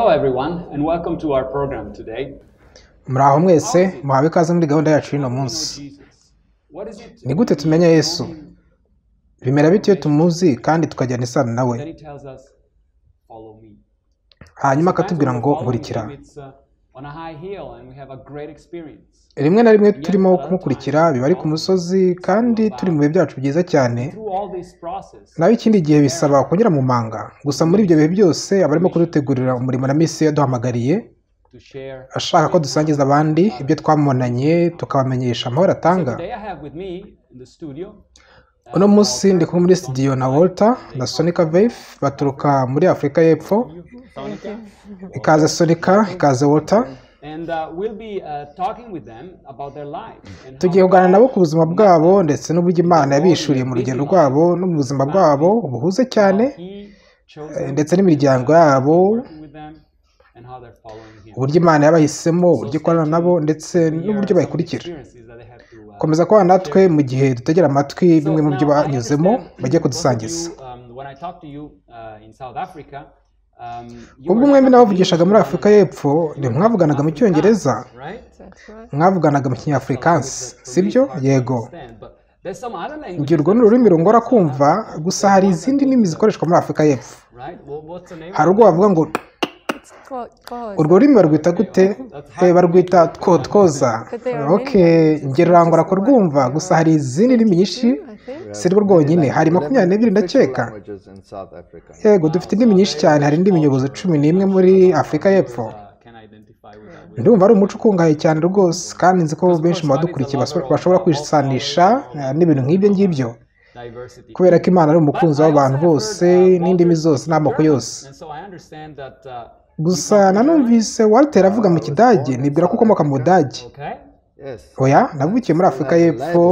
Hello everyone and welcome to our program today. Muraho mwese muhawe ikaze muri gahunda yacu y'uno munsi. Ni gute tumenya Yesu? Bimera bite iyo tumuzi kandi tukajyana isano nawe? Hanyuma akatubwira ngo nkurikira. Rimwe na rimwe turimo kumukurikira biba ari ku musozi kandi turi mu bihe byacu byiza cyane. Nawe ikindi gihe bisaba kunyura mu manga. Gusa muri ibyo bihe byose aba arimo kudutegurira umurimo na misiyo yaduhamagariye. Ashaka ko dusangiza abandi ibyo twamubonanye tukabamenyesha amahoro atanga. Uno munsi ndi kumwe muri studio na Walter na Sonica Veif baturuka muri Afurika y'Epfo. Ikaze Sonica, ikaze Walter. Tugiye kuganira nabo ku buzima bwabo ndetse n'uburyo Imana yabishuriye mu rugendo rwabo no mu buzima bwabo buhuze cyane ndetse n'imiryango yabo, uburyo Imana yabahisemo, uburyo ikorana nabo ndetse n'uburyo bayikurikira. Komeza kubana natwe mu gihe dutegera amatwi bimwe mu byo banyuzemo bagiye kudusangiza. Ubwo mwembi nabavugishaga muri Afurika y'Epfo ntimwavuganaga mu Cyongereza, mwavuganaga mu Kinyafrikansi, sibyo? Yego. Njye urwo ni ururimi rungora kumva, gusa hari izindi ndimi zikoreshwa muri Afurika y'Epfo. Hari ubwo bavuga ngo urwo rurimi barwita gute? Barwita twoza. Njye rurangora kurwumva, gusa hari izindi ndimi nyinshi si rwo rwonyine, hari 22 ndakeka. Yego, dufite indimi nyinshi cyane, hari indimi nyobozi 11 muri Afurika y'Epfo. Ndumva ari umuco ukungahaye cyane rwose, kandi nzi ko benshi mu badukurikiye bashobora kwisanisha n'ibintu nk'ibyo ngibyo, kubera ko Imana ari umukunzi w'abantu bose n'indimi zose n'amoko yose. Gusa nanumvise Walter avuga mu Kidage, nibwira ko ukomoka mu Budage. Oya, navukiye muri Afurika y'Epfo.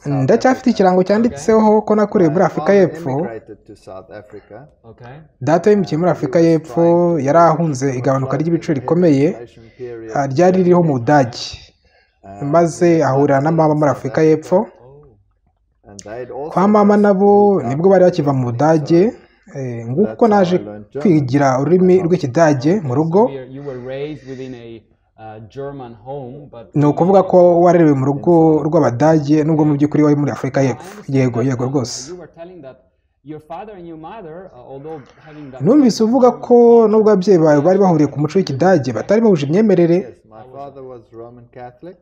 Ndacyafite ikirango cyanditseho ko nakorewe muri Afurika y'Epfo. Data yimukiye muri Afurika y'Epfo, yari ahunze igabanuka ry'ibiciro rikomeye ryari ririho mu Budage, maze ahurira na mama muri Afurika y'Epfo. Kwa mama nabo nibwo bari bakiva mu Budage. Nguko naje kwigira ururimi rw'Ikidage mu rugo. Ni ukuvuga ko warerewe mu rugo rw'Abadage nubwo mu by'ukuri wari muri Afurika y'Epfo. Yego rwose. Numvise uvuga ko nubwo ababyeyi bawe bari bahuriye ku muco w'Ikidage batari bahuje imyemerere.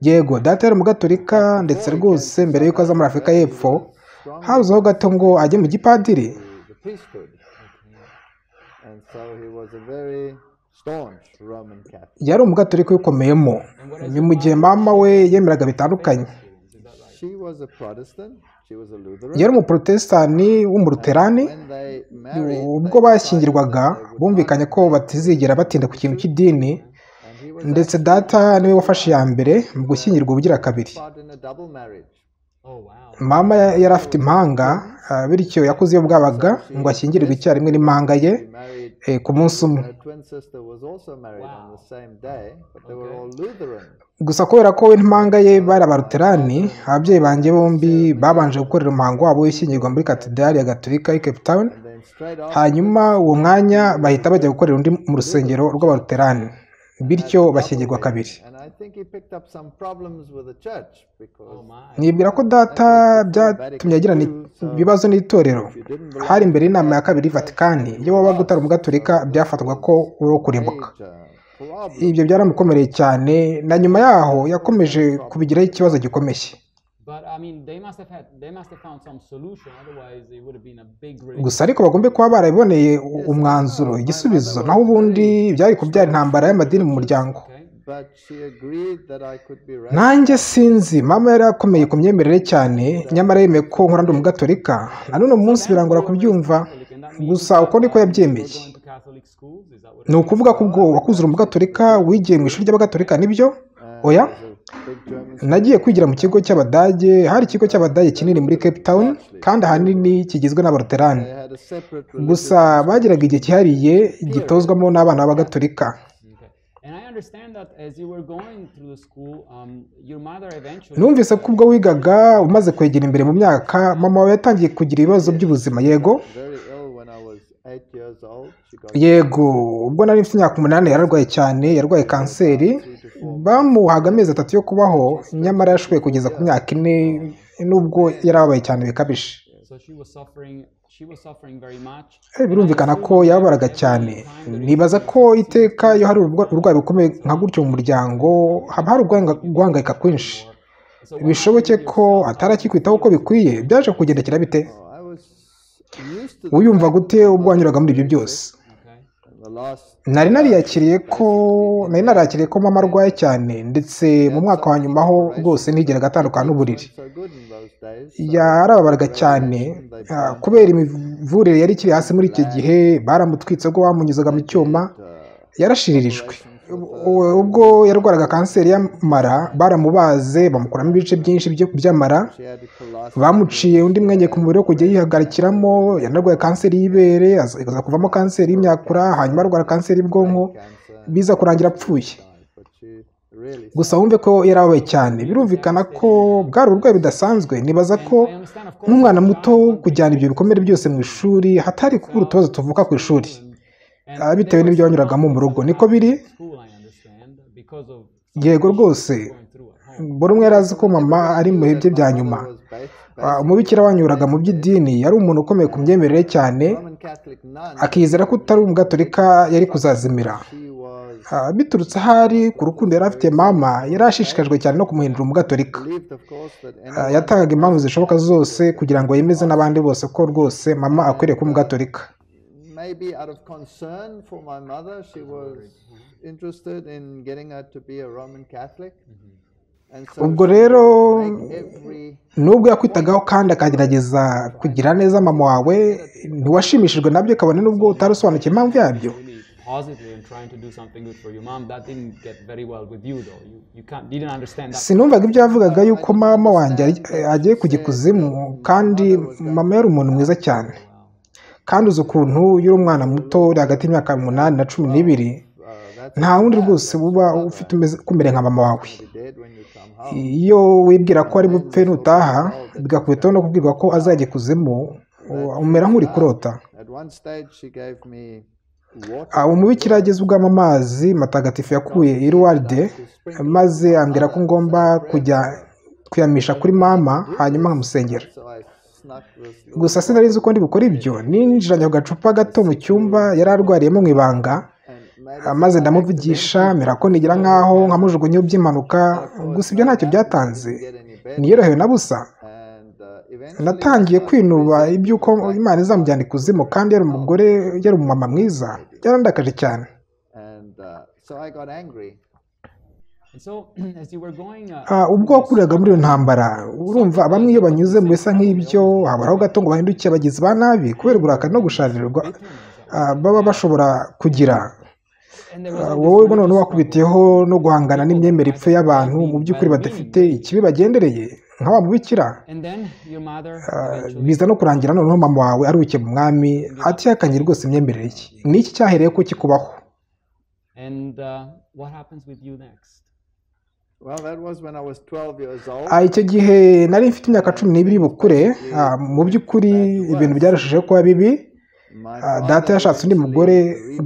Yego, data yari umugatolika ndetse rwose mbere y'uko aza muri Afurika y'Epfo habuzeho gato ngo ajye mu gipadiri. Yari umugatolika ukomeyemo. Ni mu gihe mama we yemeraga bitandukanye. Yari umuprotestani w'umuruterani. Ubwo bashyingirwaga bumvikanye ko batizigera batinda ku kintu cy'idini, ndetse data niwe wafashe iya mbere mu gushyingirwa ubugira kabiri. Mama yari afite impanga, bityo yakoze iyo bwabaga ngo ashyingirirwe icyarimwe n'impanga ye ku munsi umwe. Gusa kubera ko we n'impanga ye bari abaruterani, ababyeyi banjye bombi babanje gukorera umuhango wabo w'ishyingirwa muri katedrali ya Gatolika i Cape Town. Hanyuma uwo mwanya bahita bajya gukorera undi mu rusengero rw'abaruterani, bityo bashyingirwa kabiri. Nibwira ko data byatumye agirana ibibazo n'itorero. Hari imbere y'inama ya kabiri Vatikani, iyo wabaga utari umugatolika byafatwaga ko uri kurimbuka. Ibyo byaramukomereye cyane, na nyuma yaho yakomeje kubigiraho ikibazo gikomeye. Gusa ariko bagombe kuba barabiboneye umwanzuro, igisubizo, naho ubundi byari kubyara intambara y'amadini mu muryango. Nanjye sinzi, mama yari akomeye ku myemerere cyane, nyamara yemeye ko nkora ndi umugatolika. Na none munsi birangora kubyumva, gusa uko niko yabyemeye. Ni ukuvuga ko ubwo wakuzura umugatolika wigiye mu ishuri ry'abagatolika, nibyo? Oya, nagiye kwigira mu kigo cy'Abadage. Hari ikigo cy'Abadage kinini muri Cape Town, kandi ahanini kigizwe n'abaruterani. Gusa bagiraga igihe cyihariye gitozwamo n'abana b'abagatolika. Numvise ko ubwo wigaga umaze kwegera imbere mu myaka, mama wawe yatangiye kugira ibibazo by'ubuzima. Yego, yego ubwo nari mfite imyaka 8 yararwaye cyane, yarwaye kanseri, bamuhaga amezi 3 yo kubaho, nyamara yashoboye kugeza ku myaka 4 nubwo yarababaye cyane bikabije. Birumvikana ko yababaraga cyane. Nibaza ko iteka iyo hari uburwayi bukomeye nka gutyo mu muryango haba hari guhangayika kwinshi. Bishoboke ko atarakikwitaho uko bikwiye. Byaje kugendekera bite? Uyumva gute ubwo wanyuraga muri ibyo byose? Nari narakiriye ko mama arwaye cyane, ndetse mu mwaka wa nyuma ho rwose ntigeraga atandukana n'uburiri. Yarababaraga cyane kubera imivurire yari ikiri hasi muri icyo gihe, baramutwitse ubwo bamunyuzaga mu cyuma, yarashiririjwe. Ubwo yarwaraga kanseri y'amara, baramubaze bamukuramo ibice byinshi by'amara, bamuciye undi mwenge ku mubiri wo kujya yihagarikiramo, yanarwaye kanseri y'ibere, aza kuvamo kanseri y'imyakura, hanyuma arwara kanseri y'ubwonko, biza kurangira apfuye. Gusa wumve ko yarababaye cyane. Birumvikana ko bwari uburwayi bidasanzwe. Nibaza ko nk'umwana muto kujyana ibyo bikomere byose mu ishuri hatari kubura utubazo tuvuka ku ishuri, bitewe n'ibyo wanyuragamo mu rugo. Niko biri? Yego rwose. Buri umwe yarazi ko mama ari mu bihe bye bya nyuma. Umubikira wanyuraga mu by'idini yari umuntu ukomeye ku myemerere cyane, akizera ko utari umugatolika yari kuzazimira. Biturutse ahari ku rukundo yari afite mama, yari ashishikajwe cyane no kumuhindura umugatolika. Yatangaga impamvu zishoboka zose kugira ngo yemeze n'abandi bose ko rwose mama akwiriye kuba umugatolika. Ubwo rero nubwo yakwitagaho kandi akagerageza kugira neza mama wawe, ntiwashimishijwe nabyo, kabone nubwo utarusobanukiye impamvu yabyo. Sinumvaga ibyo yavugaga yuko mama wanjye agiye kujya ikuzimu, kandi mama yari umuntu mwiza cyane. Kandi uzi ukuntu yari umwana muto uri hagati y'imyaka 8 na 12, nta wundi rwose uba ufite kumera nka mama wawe. Iyo wibwira ko ari bupfe nutaha, bigakubitaho no kubwirwa ko azajya ikuzimu, umera nk'uri kurota. Umubikira ageze ubwamo amazi matagatifu yakuye i Lourdes, maze ambwira ko ngomba kujya kuyamisha kuri mama, hanyuma nkamusengera. Gusa sinari nzi uko ndi bukora ibyo. Ninjiranye ku gacupa gato mu cyumba yari arwariyemo mu ibanga, maze ndamuvugisha, mera ko nigira nkaho nkamujugunyeho by'impanuka. Gusa ibyo ntacyo byatanze, niyorohewe na busa. Natangiye kwinuba iby'uko Imana izamujyana ikuzimu, kandi yari umugore, yari umumama mwiza. Byarandakaje cyane. Ubwo wakuriraga muri iyo ntambara, urumva bamwe iyo banyuze mu bisa nk'ibyo haburaho gato ngo bahindukiye abagizi ba nabi kubera uburakari no gusharirwa baba bashobora kugira. Wowe none wakubitiyeho no guhangana n'imyemerere ipfe y'abantu mu by'ukuri badafite ikibi bagendereye nka wa mubikira. Biza no kurangira noneho mama wawe arukiye mu mwami, atihakanye rwose imyemerere ye. Ni iki cyahereye ko kikubaho? Icyo gihe nari mfite imyaka 12 bukure. Mu by'ukuri ibintu byarushijeho kuba bibi. Data yashatse undi mugore,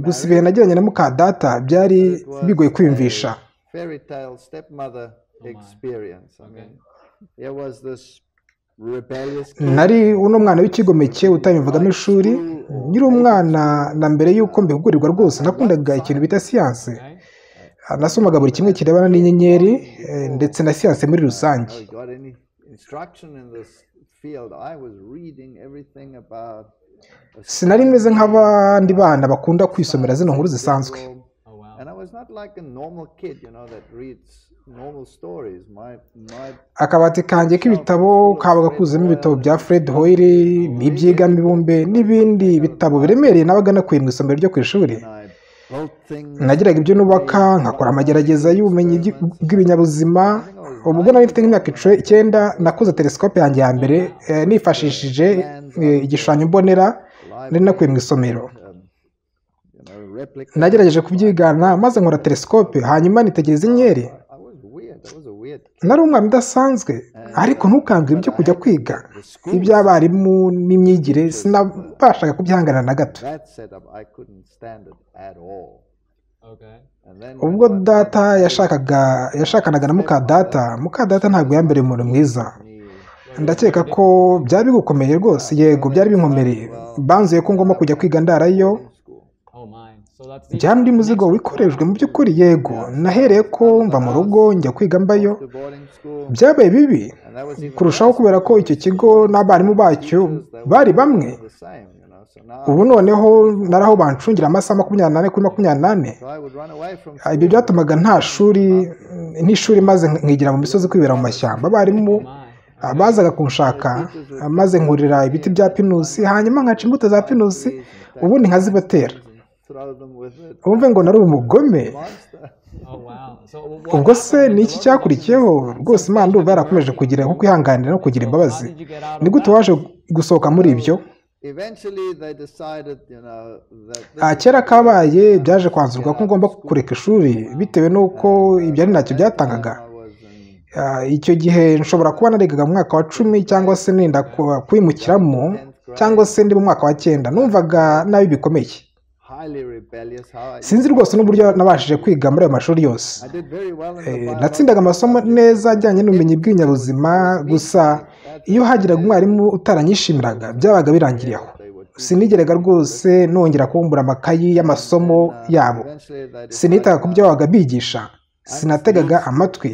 gusa ibihe nagiranye na muka data byari bigoye kwiyumvisha. Nari uno mwana w'ikigomeke utanyumvagamo ishuri. Nyiri umwana na mbere y'uko mbihugurirwa rwose nakundaga ikintu bita siyanse. Nasomaga buri kimwe kirebana n'inyenyeri ndetse na siyanse muri rusange. Sinari meze nk'abandi bana bakunda kwisomera zino nkuru zisanzwe. Akabati kanjye k'ibitabo kabaga kuzemo ibitabo bya Fred Hoyle n'iby'igamibumbe n'ibindi bitabo biremereye nabaga nakuye mu isomero ryo ku ishuri. Nagiraga ibyo nubaka, nkakora amagerageza y'ubumenyi bw'ibinyabuzima. Ubwo nari mfite nk'imyaka 9 nakoze telescope yanjye ya mbere nifashishije igishushanyo mbonera nari nakuye mu isomero. Nagerageje kubyigana maze nkora telescope, hanyuma nitegereza inyenyeri. nari umwana udasanzwe ariko ntukambwire ibyo kujya kwiga iby'abarimu n'imyigire sinabashaga kubyihanganira na gato. Ubwo data yashakanaga na muka data ntabwo yambereye umuntu mwiza. Ndakeka ko byari bigukomeye rwose. Yego byari binkomereye. Banzuye ko ngomba kujya kwiga ndarayo. Byari undi muzigo wikorejwe mu by'ukuri. Yego nahereye ko mva mu rugo njya kwiga mbayo. Byabaye bibi kurushaho kubera ko icyo kigo n'abarimu bacyo bari bamwe. Ubu noneho naraho bancungira amasaha 24 kuri 24. Ibyo byatumaga n'ishuri maze nkigira mu misozi kwibera mu mashyamba. Abarimu bazaga kunshaka maze nkurira ibiti bya pinusi hanyuma nkaca imbuto za pinusi ubundi nkazibatera. Umve ngo nari umugome. Ubwo se ni iki cyakurikiyeho? Rwose Imana ndumva yarakomeje kugira ko kwihanganira no kugira imbabazi. Ni gute waje gusohoka muri ibyo? Kera kabaye byaje kwanzurwa ko ngomba kureka ishuri bitewe n'uko ibyo ari ntacyo byatangaga. Icyo gihe nshobora kuba narigaga mu mwaka wa 10 cyangwa se nenda kwimukiramo cyangwa se ndi mu mwaka wa 9. Numvaga nabi bikomeye. Sinzi rwose n'uburyo nabashije kwiga muri ayo mashuri yose. Natsindaga amasomo neza ajyanye n'ubumenyi bw'ibinyabuzima, gusa iyo hagiraga umwarimu utaranyishimiraga byabaga birangiriye aho. Sinigeraga rwose nongera kubumbura amakayi y'amasomo yabo. Sinitaga ku byo babaga bigisha. Sinategaga amatwi.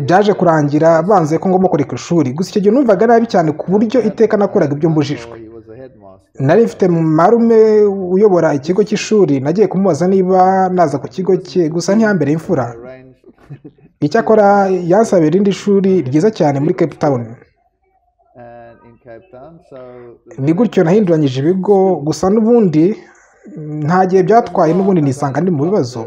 Byaje kurangira banze ko ngomba kureka ishuri. Gusa icyo gihe numvaga nabi cyane ku buryo iteka nakoraga ibyo mbujijwe. Nari mfite marume uyobora ikigo cy'ishuri. Nagiye kumubaza niba naza ku kigo cye, gusa ntiyambere imfura. Icyakora yansabira irindi shuri ryiza cyane muri Cape Town. Ni gutyo nahinduranyije ibigo, gusa n'ubundi nta gihe byatwaye n'ubundi nisanga ndi mu bibazo.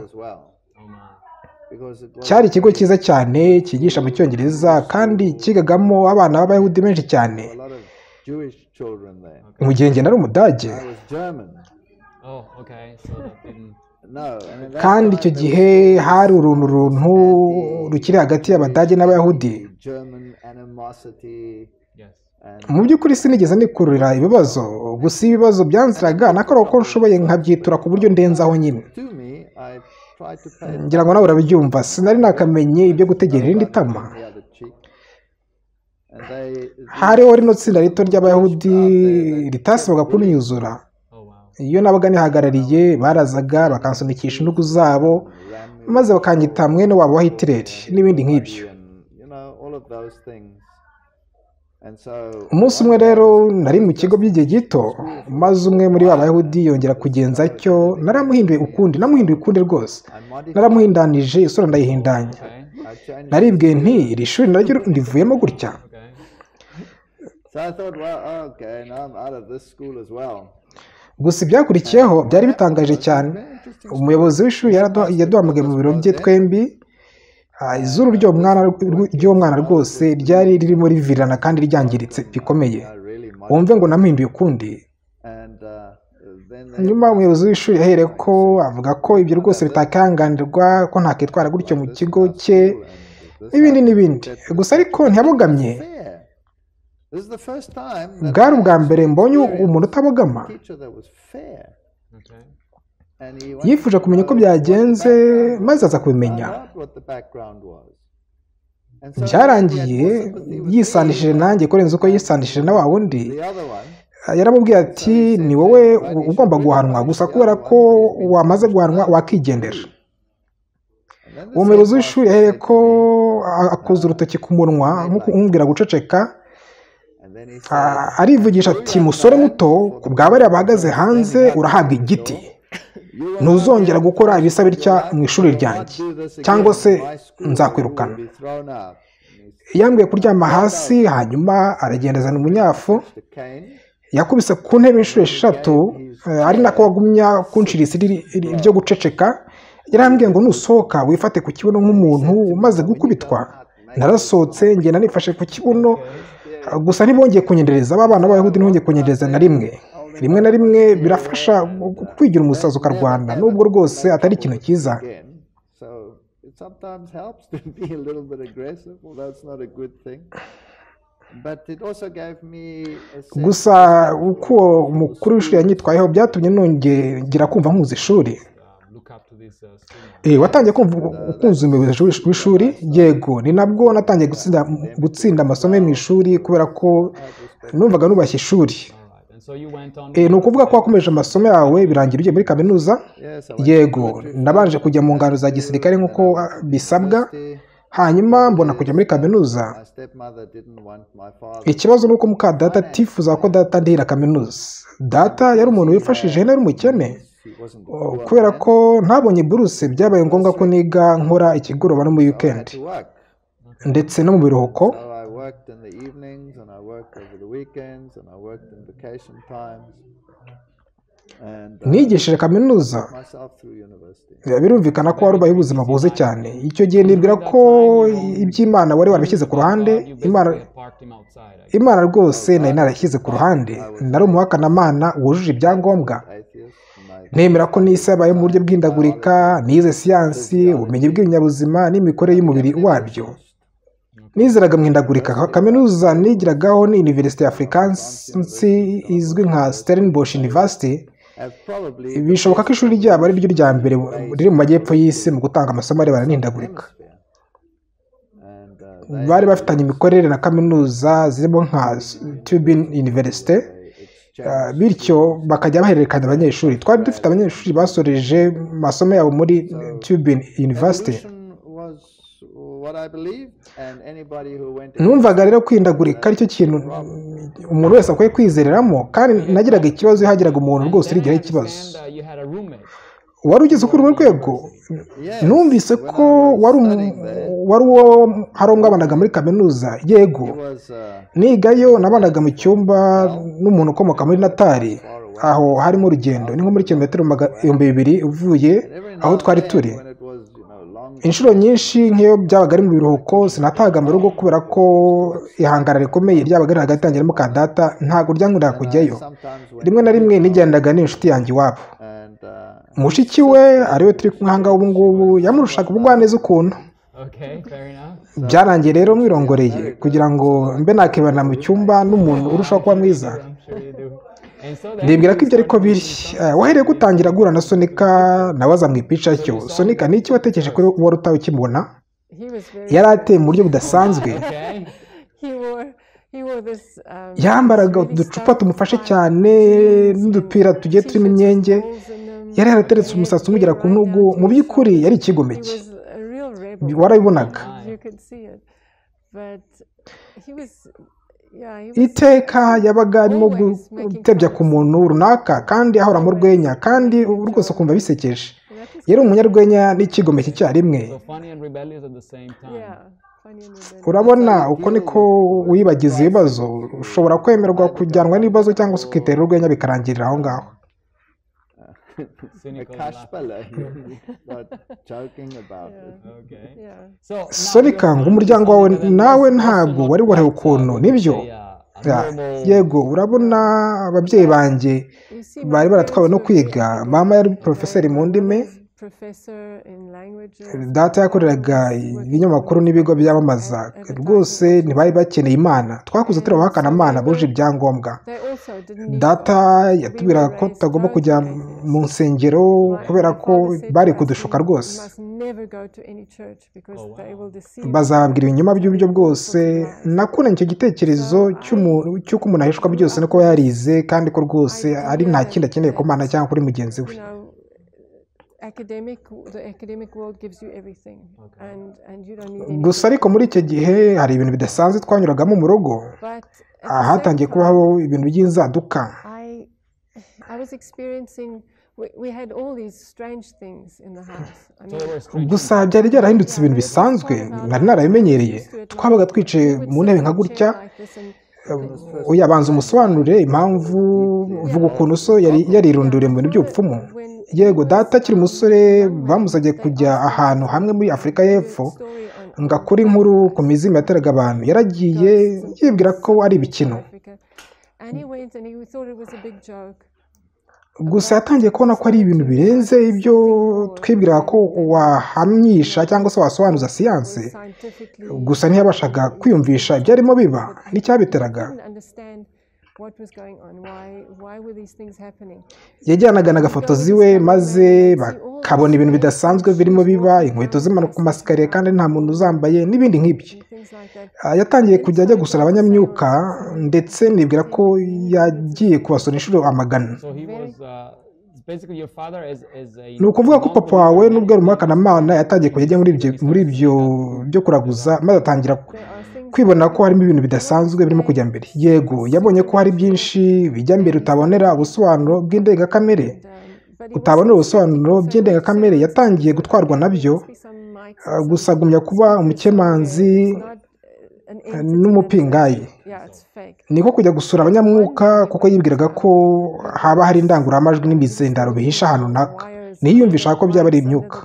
Cyari ikigo cyiza cyane cyigisha mu Cyongereza kandi kigagamo abana b'Abayahudi benshi cyane. Mu gihe njye nari Umudage. Kandi icyo gihe hari uruntu rukiri hagati y'Abadage n'Abayahudi. Mu by'ukuri sinigeze nikururira ibibazo, gusa ibibazo byanziraga nakora uko nshoboye nkabyitura ku buryo ndenzaho nyine. Ngira ngo nawe urabyumva, sinari nakamenye ibyo gutegera irindi tama. Hariho rino tsinda rito ry'Abayahudi ritasabaga kunyuzura. Iyo nabaga nihagarariye barazaga bakansunikisha intugu zabo maze bakanyita mwene wabo wa Hitler n'ibindi nk'ibyo. Umunsi umwe rero nari mu kigo by'igihe gito, maze umwe muri ba Bayahudi yongera kugenza cyo. Namuhinduye ukundi rwose. Naramuhindanije isura ndayihindanya. Naribwiye nti iri shuri naryo ndivuyemo gutya. Gusa ibyakurikiyeho byari bitangaje cyane. Umuyobozi w'ishuri yaduhamagaye mu biro bye twembi. Izuru ry'uwo mwana rwose ryari ririmo rivirana kandi ryangiritse bikomeye. Wumve ngo namuhinduye ukundi. Nyuma umuyobozi w'ishuri yahereye ko avuga ko ibyo rwose bitakanganirwa, ko ntakitwara gutyo mu kigo cye n'ibindi. Gusa ariko ntiyabogamye. Bwari ubwa mbere mbonye umuntu utabogama. Yifuje kumenya uko byagenze maze aza kubimenya. Byarangiye yisanishije nanjye kurenza uko yisanishije na wa wundi. Yaramubwiye ati ni wowe ugomba guhanwa, gusa kubera ko wamaze guhanwa wakigendera. Uwo muyobozi w'ishuri yahereye ko akoze urutoki ku munwa nk'umubwira guceceka. Arivugisha ati musore muto, ku bwa bariya bahagaze hanze urahabwa igiti. Ntuzongera gukora ibisa bitya mu ishuri ryanjye cyangwa se nzakwirukana. Yambwiye kuryama hasi hanyuma aragenda azana umunyafu. Yakubise ku ntebe inshuro 3, ari nako wagumya kunshirisa iryo guceceka. Yarambwiye ngo nusohoka wifate ku kibuno nk'umuntu umaze gukubitwa. Narasohotse ngenda nifashe ku kibuno, gusa ntibongeye kunyendereza. Abana b'Abayahudi ntibongeye kunyendereza na rimwe. Rimwe na rimwe birafasha kwigira umusazi ukarwana, nubwo rwose atari ikintu cyiza. sometimes helps to be a little bit aggressive, although it's not a good thing. But it also gave me a sense gusa uko umukuru w'ishuri yanyitwayeho byatumye nongera kumva nkuze ishuri. Watangiye kumva ukunze umuyobozi w'ishuri? Yego, ni nabwo natangiye gutsinda amasomo mu ishuri kubera ko numvaga nubashye ishuri. Ni ukuvuga ko wakomeje amasomo yawe birangira ugiye muri kaminuza? Yego, nabanje kujya mu ngano za gisirikare nk'uko bisabwa, hanyuma mbona kujya muri kaminuza. Ikibazo ni uko muka data atifuza ko data ndihira kaminuza. Data yari umuntu wifashije, yari umukene. Kubera ko ntabonye buruse byabaye ngombwa ko niga nkora ikigoroba no mu weekend ndetse no mu biruhuko. Nigishije kaminuza, birumvikana ko wari ubaye ubuzima buze cyane. Icyo gihe nibwira ko iby'Imana wari warabishyize ku ruhande. Imana rwose nari narashyize ku ruhande. Nari umuhakanamana wujuje ibyangombwa. Nemera ko n'isi yabaye mu buryo bw'indagurika, nize siyansi, ubumenyi bw'ibinyabuzima n'imikorere y'umubiri wabyo. Nizeraga mu indagurika. Kaminuza nigiragaho ni Université Africaine izwi nka Stellenbosch University. Bishoboka ko ishuri ryabo ari ryo rya mbere riri mu majyepfo y'isi mu gutanga amasomo arebana n'indagurika. Bari bafitanye imikorere na kaminuza zirimo nka Tübingen University, bityo bakajya bahererekanya abanyeshuri. Twari dufite abanyeshuri basoreje amasomo yabo muri Tübingen University. Numvaga rero kwindagurika aricyo kintu umuntu wese akwiye kwizereramo, kandi nagiraga ikibazo iyo hagiraga umuntu rwose urigiraho ikibazo. Wari ugeze kuri urwo rwego? Numvise ko wari uwo hari umwabanaga muri kaminuza. Yego, nigayo nabanaga mu cyumba n'umuntu ukomoka muri Natali. Aho harimo urugendo, ni nko muri kilometero 200 uvuye aho twari turi. Inshuro nyinshi nk'iyo byabaga ari mu biruhuko sinatahaga mu rugo kubera ko ihangara rikomeye ryabaga riri hagati yanjye na muka data, ntabwo ryankundaga kujyayo. Rimwe na rimwe nigendaga n'inshuti yanjye iwabo. Mushiki we ariwe turi kumwe ahangaha ubu ngubu yamurushaga ubugwaneza ukuntu. Byarangiye rero mwirongoreye kugira ngo mbe nakibana mu cyumba n'umuntu urushaho kuba mwiza. Ndibwira ko ibyo ariko biri. Wahereye gutangira guhura na Sonika nawe aza mu ipica cyo. Sonika ni iki watekereje kuri uwo rutawe ukimubona? Yari ateye mu buryo budasanzwe. Yambaraga uducupa tumufashe cyane n'udupira tugiye turimo imyenge. Yari yarateretse umusatsi umugera ku ntugu. Mu by'ukuri yari ikigomeke, warabibonaga. Iteka yabaga arimo gutebya ku muntu runaka kandi ahora mu rwenya, kandi rwose ukumva bisekeje. Yari umunyarwenya n'ikigomeke icyarimwe. Urabona uko niko wibagiza ibibazo. Ushobora kwemerwa kujyanwa n'ibibazo cyangwa se ukitera urwenya bikarangirira aho ngaho. Sonika ngo umuryango wawe nawe ntabwo wari wareba ukuntu, nibyo? Yego, urabona ababyeyi banjye bari baratwawe no kwiga. Mama yari porofeseri mu ndimi, data yakoreraga ibinyamakuru n'ibigo byamamaza. Rwose ntibari bakeneye Imana. Twakuze turi abahakanamana buje ibyangombwa. Data yatubwiraga ko tutagomba kujya mu nsengero kubera ko bari kudushuka rwose. Bazababwira ibinyoma by'uburyo bwose. Nakuranye icyo gitekerezo cy'uko umuntu ahishwa byose no kuba yarize, kandi ko rwose ari nta kindi akeneye ku Mana cyangwa kuri mugenzi we. Gusa ariko muri icyo gihe hari ibintu bidasanzwe twanyuragamo mu rugo. Hatangiye kubaho ibintu by'inzaduka. Gusa byari byarahindutse ibintu bisanzwe nari narabimenyereye. Twabaga twicaye mu ntebe nka gutya. Uyabanza umusobanurire impamvu, vuga ukuntu so yari yarirunduriye mu bintu by'ubupfumu. Yego, data akiri umusore bamusabye kujya ahantu hamwe muri Afurika y'Epfo ngo akore inkuru ku mizimu yateraga abantu. Yaragiye yibwira ko ari ibikino. gusa yatangiye kubona ko ari ibintu birenze ibyo twibwiraga ko wahamyisha cyangwa se wasobanuza siyanse, gusa ntiyabashaga kwiyumvisha ibyarimo biba n'icyabiteraga. yajyanaga n'agafotozi we maze bakabona ibintu bidasanzwe birimo biba, inkweto zimanuka ku masikariye kandi nta muntu uzambaye n'ibindi nk'ibyo. yatangiye kujya ajya gusura abanyamyuka ndetse nibwira ko yagiye kubasura inshuro amagana. ni ukuvuga ko papa wawe nubwo ari umuhakanamana yatangiye kujya ajya muri ibyo byo kuraguza, maze atangira kwibona ko harimo ibintu bidasanzwe birimo kujya mbere. Yego, yabonye ko hari byinshi bijya mbere utabonera ubusobanuro bw'indengakamere. Yatangiye gutwarwa nabyo, gusa agumya kuba umukemanzi n'umupingayi. niko kujya gusura abanyamwuka kuko yibwiraga ko haba hari indangururamajwi n'imizindaro bihisha ahantu runaka, ntiyiyumvisha ko byaba ari imyuka.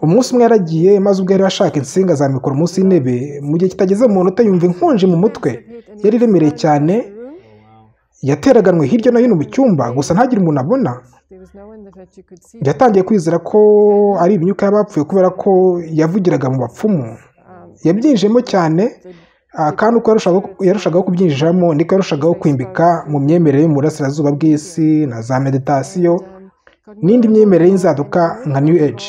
umunsi umwe yaragiye maze ubwo yari ashaka insinga za mikoro munsi y'intebe, mu gihe kitageze mu munota yumva inkonji mu mutwe yari iremereye cyane. yateraganwe hirya no hino mu cyumba, gusa ntagire umuntu abona. yatangiye kwizera ko ari imyuka y'abapfuye kubera ko yavugiraga mu bapfumu. yabyinjiyemo cyane, kandi uko yarushagaho kubyinjiramo niko yarushagaho kwimbika mu myemerere yo mu burasirazuba bw'isi na za meditasiyo n'indi myemerere y'inzaduka nka New Age.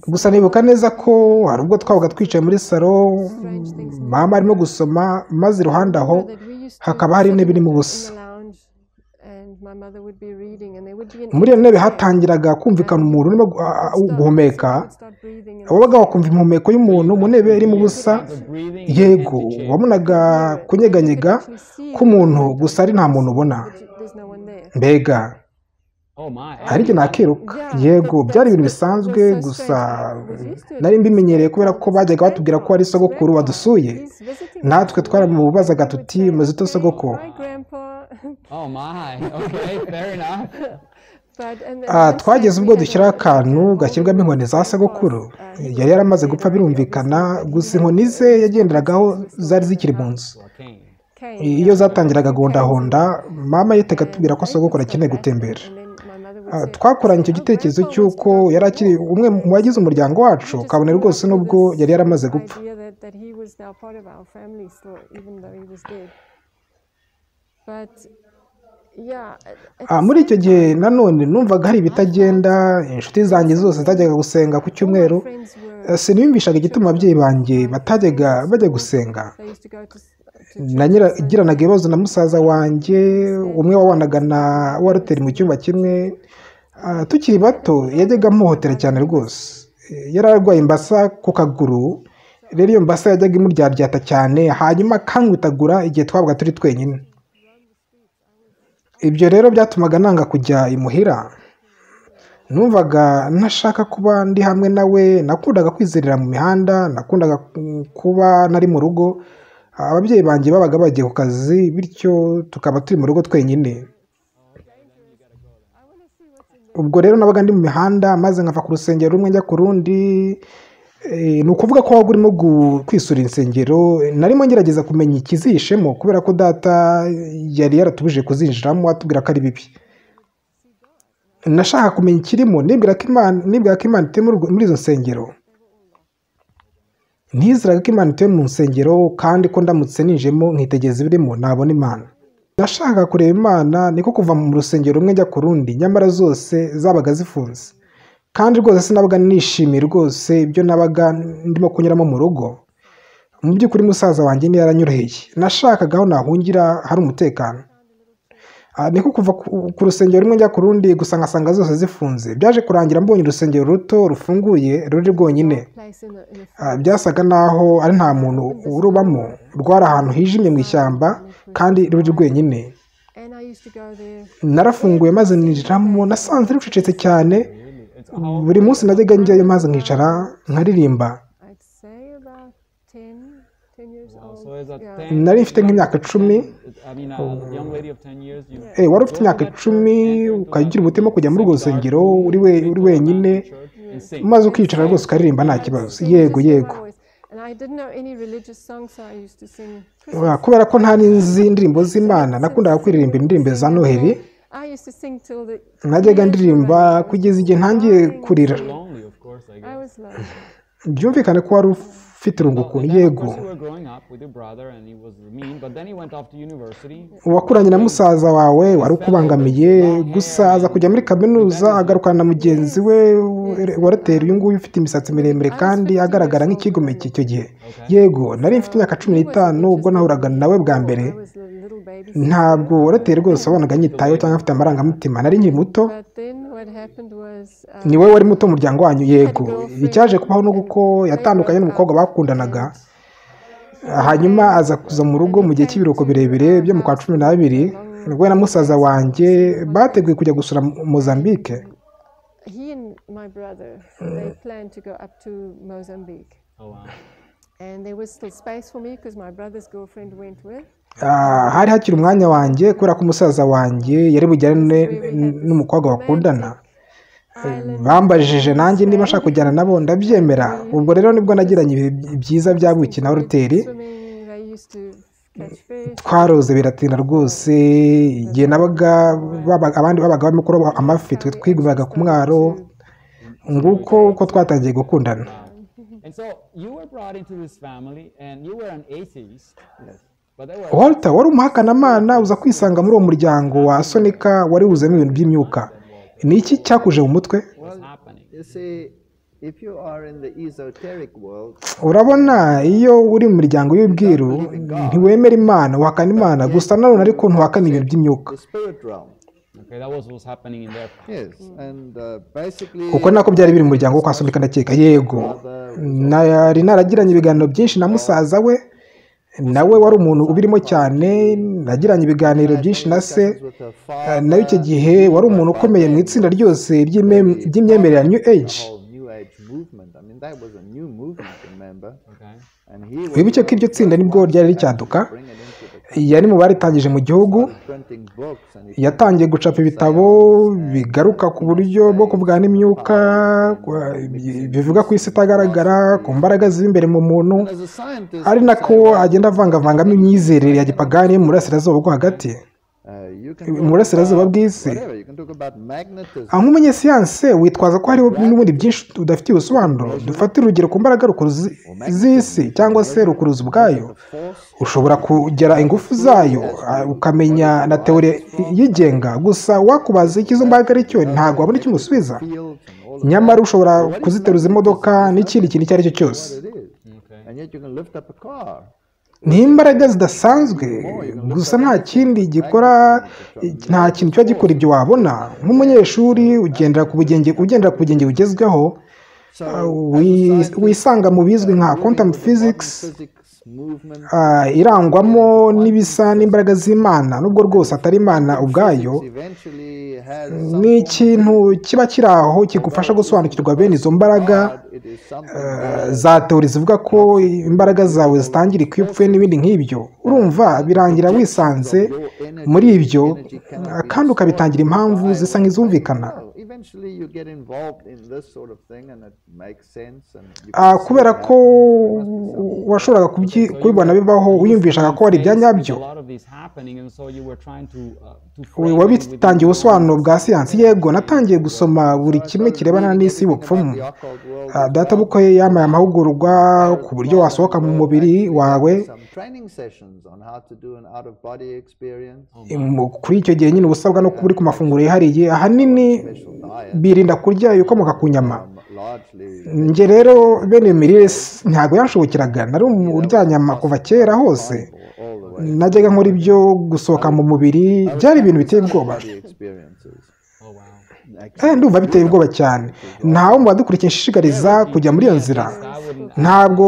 gusa nibuka neza ko hari ubwo twabaga twicaye muri salo, mama arimo gusoma, maze iruhande aho hakaba hari intebe irimo ubusa. muri iyo ntebe hatangiraga kumvikana umuntu urimo guhumeka, wabaga wakumva impumeko y'umuntu mu ntebe irimo ubusa. Yego, wabonaga kunyeganyega k'umuntu, gusa ari nta muntu ubona. mbega hari igihe nakiruka. Yego, byari ibintu bisanzwe, gusa nari mbimenyereye kubera ko bajyaga batubwira ko ari sogokuru wadusuye. natwe twaramubazaga tuti muzi to sogokuru. twageze ubwo dushyiraho akantu gashyirwamo inkoni za sogokuru. yari yaramaze gupfa birumvikana, gusa inkoni ze yagenderagaho zari zikiri mu nzu. iyo zatangiraga guhondahonda, mama yitega atubwira ko sogokuru akeneye gutembera. twakoranye icyo gitekerezo cy'uko yari akiri umwe mu bagize umuryango wacu, kabone rwose n'ubwo yari yaramaze gupfa. muri icyo gihe nanone numvaga hari ibitagenda. inshuti zanjye zose zajyaga gusenga ku cyumweru, siniyumvishaga igituma ababyeyi banjye batajyaga bajya gusenga. nagiranaga ibibazo na musaza wanjye, umwe wabanaga na waruteri mu cyumba kimwe. tukiri bato yajyaga amuhotera cyane rwose. yari arwaye imbasa ku kaguru, rero iyo mbasa yajyaga imuryaryata cyane, hanyuma akangutagura igihe twabaga turi twenyine. ibyo rero byatumaga nanga kujya imuhira. numvaga ntashaka kuba ndi hamwe nawe. nakundaga kwizerera mu mihanda, nakundaga kuba nari mu rugo. ababyeyi banjye babaga bagiye ku kazi, bityo tukaba turi mu rugo twenyine. ubwo rero nabaga ndi mu mihanda, maze nkava ku rusengero rumwe njya ku rundi. ni ukuvuga ko waba urimo kwisura insengero. narimo ngerageza kumenya ikizihishemo kubera ko data yari yaratubujije kuzinjiramo, atubwira ko ari bibi. nashaka kumenya ikirimo, nibwira ko Imana ituye muri izo nsengero. ntizeraga ko Imana ituye mu nsengero, kandi ko ndamutse ninjemo nkitegereza ibirimo nabona Imana. nashakaga kureba Imana, niko kuva mu rusengero rumwe njya ku rundi, nyamara zose zabaga zifunze. kandi rwose sinabaga nishimiye rwose ibyo nabaga ndimo kunyuramo mu rugo. mu by'ukuri musaza wanjye niyo yaranyoroheye. nashakaga aho nahungira hari umutekano. niko kuva ku rusengero rumwe njya ku rundi, gusa ngasanga zose zifunze. byaje kurangira mbonye urusengero ruto rufunguye ruri rwonyine. byasaga naho ari nta muntu urubamo. rwari ahantu hijimye mu ishyamba kandi ruri rwenyine. narafunguye maze ninjiramo, nasanze rucecetse cyane. buri munsi najyaga njyayo maze nkicara nkaririmba. nari mfite nk'imyaka 10. wari ufite imyaka 10 ukagira umutima kujya muri urwo rusengero uri wenyine, maze ukicara rwose ukaririmba nta kibazo. yego. kubera ko nta n'inzi indirimbo z'Imana nakundaga kuririmba indirimbo za Noheli najyaga ndirimba kugeza igihe ntangiye kurira byumvikane ko wari ufite irunguku yego wakuranye na musaza wawe wari ukubangamiye gusa aza kujya muri kaminuza agarukana na mugenzi we waratera uyu nguyu ufite imisatsi miremire kandi agaragara nk'ikigomeke icyo gihe yego nari mfite imyaka 15 ubwo nahuraga nawe bwa mbere ntabwo waratera rwose wabonaga nyitayeho cyangwa afite amarangamutima nari nkiri muto ni wowe wari muto mu muryango wanyu yego icyaje kubaho nuko yatandukanye n'umukobwa bakundanaga hanyuma aza kuza mu rugo mu gihe cy'ibiruhuko birebire byo mu kwa 12 nibwo na musaza wanjye bateguye kujya gusura Mozambique hari hakiri umwanya wanjye kubera ko umusaza wanjye yari bujyane n'umukobwa bakundana bambajije nanjye niba nshaka kujyana nabo ndabyemera ubwo rero nibwo nagiranye ibihe byiza bya buki na hoteli twaroze biratinda rwose igihe nabaga abandi babaga barimo kuroba amafi twe twiguriraga ku mwaro nguko uko twatangiye gukundana Walter wari umuhakanamana uza kwisanga muri uwo muryango wa Sonika wari wuzemo ibintu by'imyuka ni iki cyakuje mu mutwe urabona iyo uri mu miryango y'ubwiru ntiwemera Imana uhakana Imana gusa nanone ariko ntuhakana ibintu by'imyuka kuko nako byari biri mu muryango wo kwa Sonika ndakeka yego nari naragiranye ibiganiro byinshi na musaza we nawe wari umuntu ubirimo cyane nagiranye ibiganiro byinshi na se nawe icyo gihe wari umuntu ukomeye mu itsinda ryose ry'imyemerere ya New Age wibuke ko iryo tsinda nibwo ryari ricyaduka yari mu baritangije mu gihugu yatangiye gucapa ibitabo bigaruka ku buryo bwo kuvugana n'imyuka bivuga ku isi itagaragara ku mbaraga ziri imbere mu muntu ari nako agenda avangavangamo imyizerere ya gipagani mu burasirazuba bwo hagati mu burasirazuba bw'isi nk'umunyesiyanse witwaza ko hariho n'ubundi byinshi tudafitiye ubusobanuro dufate urugero ku mbaraga rukuruzi z'isi cyangwa se rukuruzi ubwayo ushobora kugera ingufu zayo ukamenya na teori yigenga gusa wakubaza icyo izo mbaraga ari cyo ntabwo wabona icyo umusubiza nyamara ushobora kuziteruza imodoka n'ikindi kintu icyo ari cyo cyose ni imbaraga zidasanzwe gusa nta kindi gikora nta kintu kiba gikora ibyo wabona nk'umunyeshuri ugendera ku bugenge bugezweho wisanga mu bizwi nka quantum physics irangwamo n'ibisa n'imbaraga z'Imana nubwo rwose atari Imana ubwayo ni ikintu kiba kiri aho kigufasha gusobanukirwa bene izo mbaraga za teori zivuga ko imbaraga zawe zitangirika iyo upfuye n'ibindi nk'ibyo urumva birangira wisanze muri ibyo kandi ukabitangira impamvu zisa nk'izumvikana kubera ko washoboraga kubibona bibaho wiyumvishaga ko ari ibya nyabyo wabitangiye ubusobanuro bwa siyansi yego natangiye gusoma buri kimwe kirebana n'isi y'ubupfumu data bukwe yamaye amahugurwa ku buryo wasohoka mu mubiri wawe kuri icyo gihe nyine ubusabwa no kuba uri ku mafunguro yihariye ahanini birinda kurya ibikomoka ku nyama njye rero bene iyo mirire ntabwo yanshobokeraga nari umuryanyama kuva kera hose najyaga nkora ibyo gusohoka mu mubiri byari ibintu biteye ubwoba ndumva biteye ubwoba cyane ntawe mu badukurikiye nshishikariza kujya muri iyo nzira ntabwo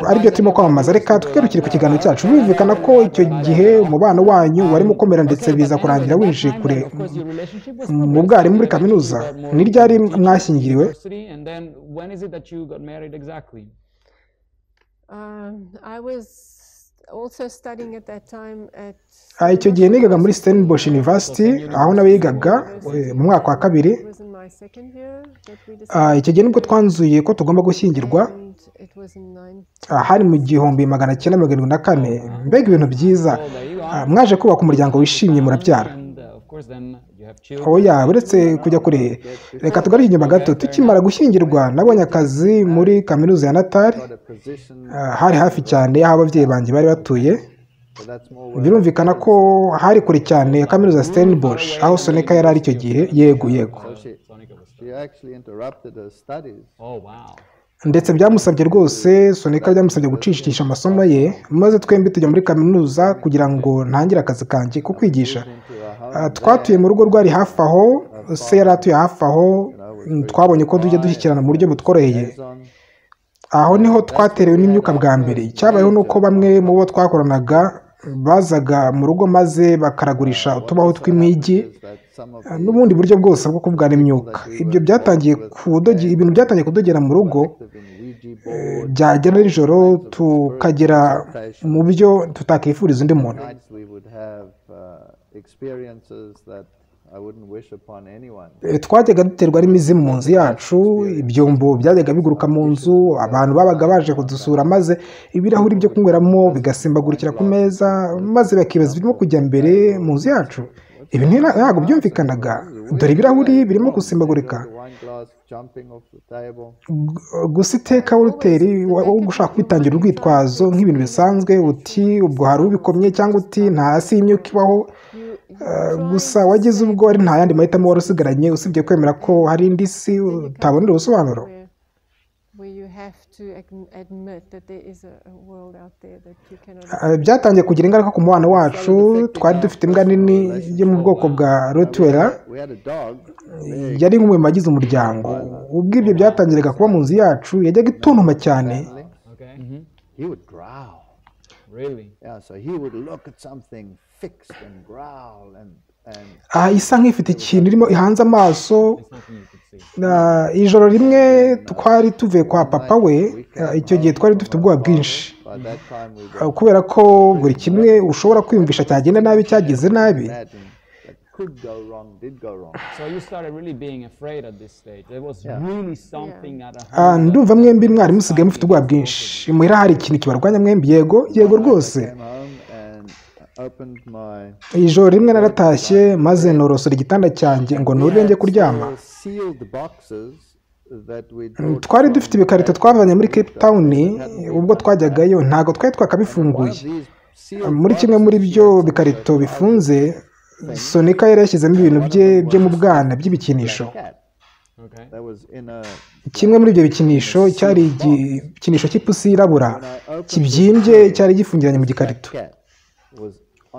aribyo turimo kwamamaza reka twigarukire ku kiganiro cyacu bumvikana ko icyo gihe umubano wanyu warimo ukomera ndetse biza kurangira winjiye kure mu bwarimu muri kaminuza ni ryari mwashyingiriwe icyo gihe nigaga muri Stellenbosch University aho nawe yigaga mu mwaka wa kabiri. Icyo gihe nibwo twanzuye ko tugomba gushyingirwa, hari mu 1974. Mbega ibintu byiza, mwaje kubaka umuryango wishimye murabyara. Oya, uretse kujya kure, reka tugaruke inyuma gato. Tukimara gushyingirwa nabonye akazi muri kaminuza ya Natal, hari hafi cyane y'aho ababyeyi banjye bari batuye. Birumvikana ko hari kure cyane ya kaminuza Stellenbosch aho Sonika yari ari icyo gihe. Yego ndetse byamusabye rwose, Sonika byamusabye gucishikisha amasomo ye, maze twembi tujya muri kaminuza kugira ngo ntangire akazi kanjye ko kwigisha. Twatuye mu rugo rwari hafi aho, se yari atuye hafi aho. Twabonye ko tujya dushyikirana mu buryo butworoheye. Aho niho twaterewe n'imyuka bwa mbere. Icyabayeho ni uko bamwe mu bo twakoranaga bazaga mu rugo maze bakaragurisha utubaho tw'imigi n'ubundi buryo bwose bwo kuvugana imyuka. Ibyo byatangiye ibintu byatangiye kudogera mu rugo, byagera nijoro tukagera mu byo tutakifuriza undi muntu. Twajyaga duterwa n'imizimu mu nzu yacu, ibyombo byajyaga biguruka mu nzu, abantu babaga baje kudusura maze ibirahuri byo kunyweramo bigasimbagurikira ku meza, maze bakibaza birimo kujya mbere mu nzu yacu. Ibi ntabwo byumvikanaga, dore ibirahuri birimo gusimbagurika. Gusa iteka uruteri wo gushaka kwitangira urwitwazo nk'ibintu bisanzwe, uti ubwo hari ubikomye cyangwa uti nta hasi y'imyuka ibaho. Gusa wageze ubwo ari nta yandi mahitamo wari usigaranye usibye kwemera ko hari indi si utabonera ubusobanuro. Byatangiye kugira ingaruka ku mubano wacu. Twari dufite imbwa nini yo mu bwoko bwa Rottweiler, yari nk'umwe mu bagize umuryango. Ubwo ibyo byatangiraga kuba mu nzu yacu, yajyaga itontoma cyane. Isa nk'ifite ikintu irimo ihanze amaso. Ijoro rimwe twari tuvuye kwa papa we, icyo gihe twari dufite ubwoba bwinshi kubera ko buri kimwe ushobora kwiyumvisha cyagenda nabi cyagize nabi. Ndumva mwembi mwari musigaye mufite ubwoba bwinshi. Muhira hari ikintu kibarwanya mwembi? Yego rwose. Ijoro rimwe naratashye maze norosora igitanda cyanjye ngo nurire njye kuryama. Twari dufite ibikarito twavanye muri Cape Town ubwo twajyagayo, ntago twari twakabifunguye. Muri kimwe muri byo bikarito bifunze, Sonika yari yashyizemo ibintu bye mu bwana by'ibikinisho. Kimwe muri ibyo bikinisho cyari igikinisho cy'ipusi yirabura kibyimbye, cyari gifungiranye mu gikarito.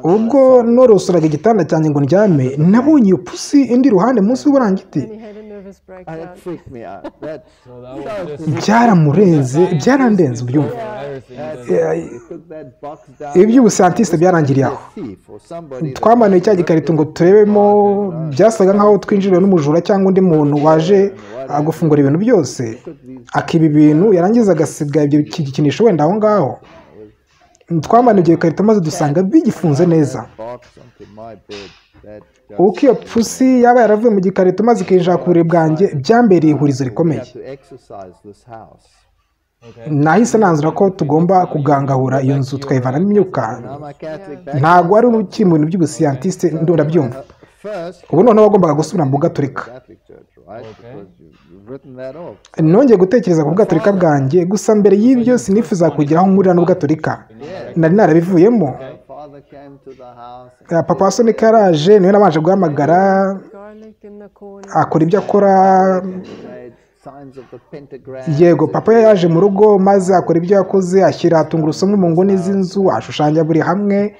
Ubwo norosuraga igitanda cyanjye ngo ndyame, nabonye iyo pusi indi ruhande munsi y'uburangiti. Byarandenze ubyumva. Iby'ubusantiste byarangiriye aho. Twamanuye cya gikarito ngo turebemo, byasaga nkaho twinjiriwe n'umujura cyangwa undi muntu waje gufungura ibintu byose, akiba ibintu yarangiza agasiga ibyo gikinisho wenda aho ngaho. Twamanuye igikarito maze dusanga bigifunze neza. Uko iyo pusi yaba yaravuye mu gikarito maze ikinjira ku buriri bwanjye, byambereye ihurizo rikomeye. Nahise nanzura ko tugomba kugangahura iyo nzu tukayivanamo imyuka. Ntabwo ari ukiri mu bintu by'ubusiyantiste, ndabyumva. Ubu noneho wagombaga gusubira mu Gatolika. Nongeye gutekereza ku Gatolika bwanjye, gusa mbere y'ibyo sinifuza kugeraho nkurira n'Ugatolika. Nari narabivuyemo. Papa wa Sonika yaraje, niwe nabanje guhamagara, akora ibyo akora. Yego, papa yaje mu rugo maze akora ibyo yakoze, ashyira tungurusumu mu nguni z'inzu, ashushanya buri hamwe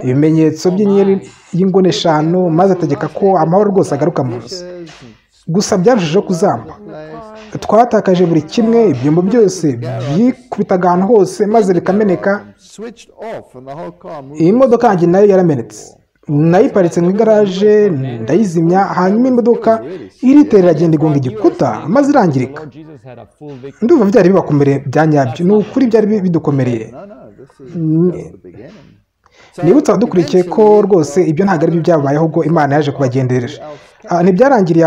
ibimenyetso by'inyenyeri y'inguni 5, maze ategeka ko amahoro rwose agaruka mu nzu. Gusa byarushijeho kuzamba. Twatakaje buri kimwe, ibyombo byose byikubitaga ahantu hose maze bikameneka. Iyi modoka yanjye nayo yaramenetse. Nayiparitse mu igaraje, ndayizimya, hanyuma imodoka iriterera agenda igonga igikuta maze irangirika. Ndumva byari bibakomereye bya nyabyo, ni ukuri byari bidukomereye. nibutse abadukurikiye ko rwose ibyo ntabwo ari byo byabayeho ahubwo Imana yaje kubagenderera ntibyarangiriye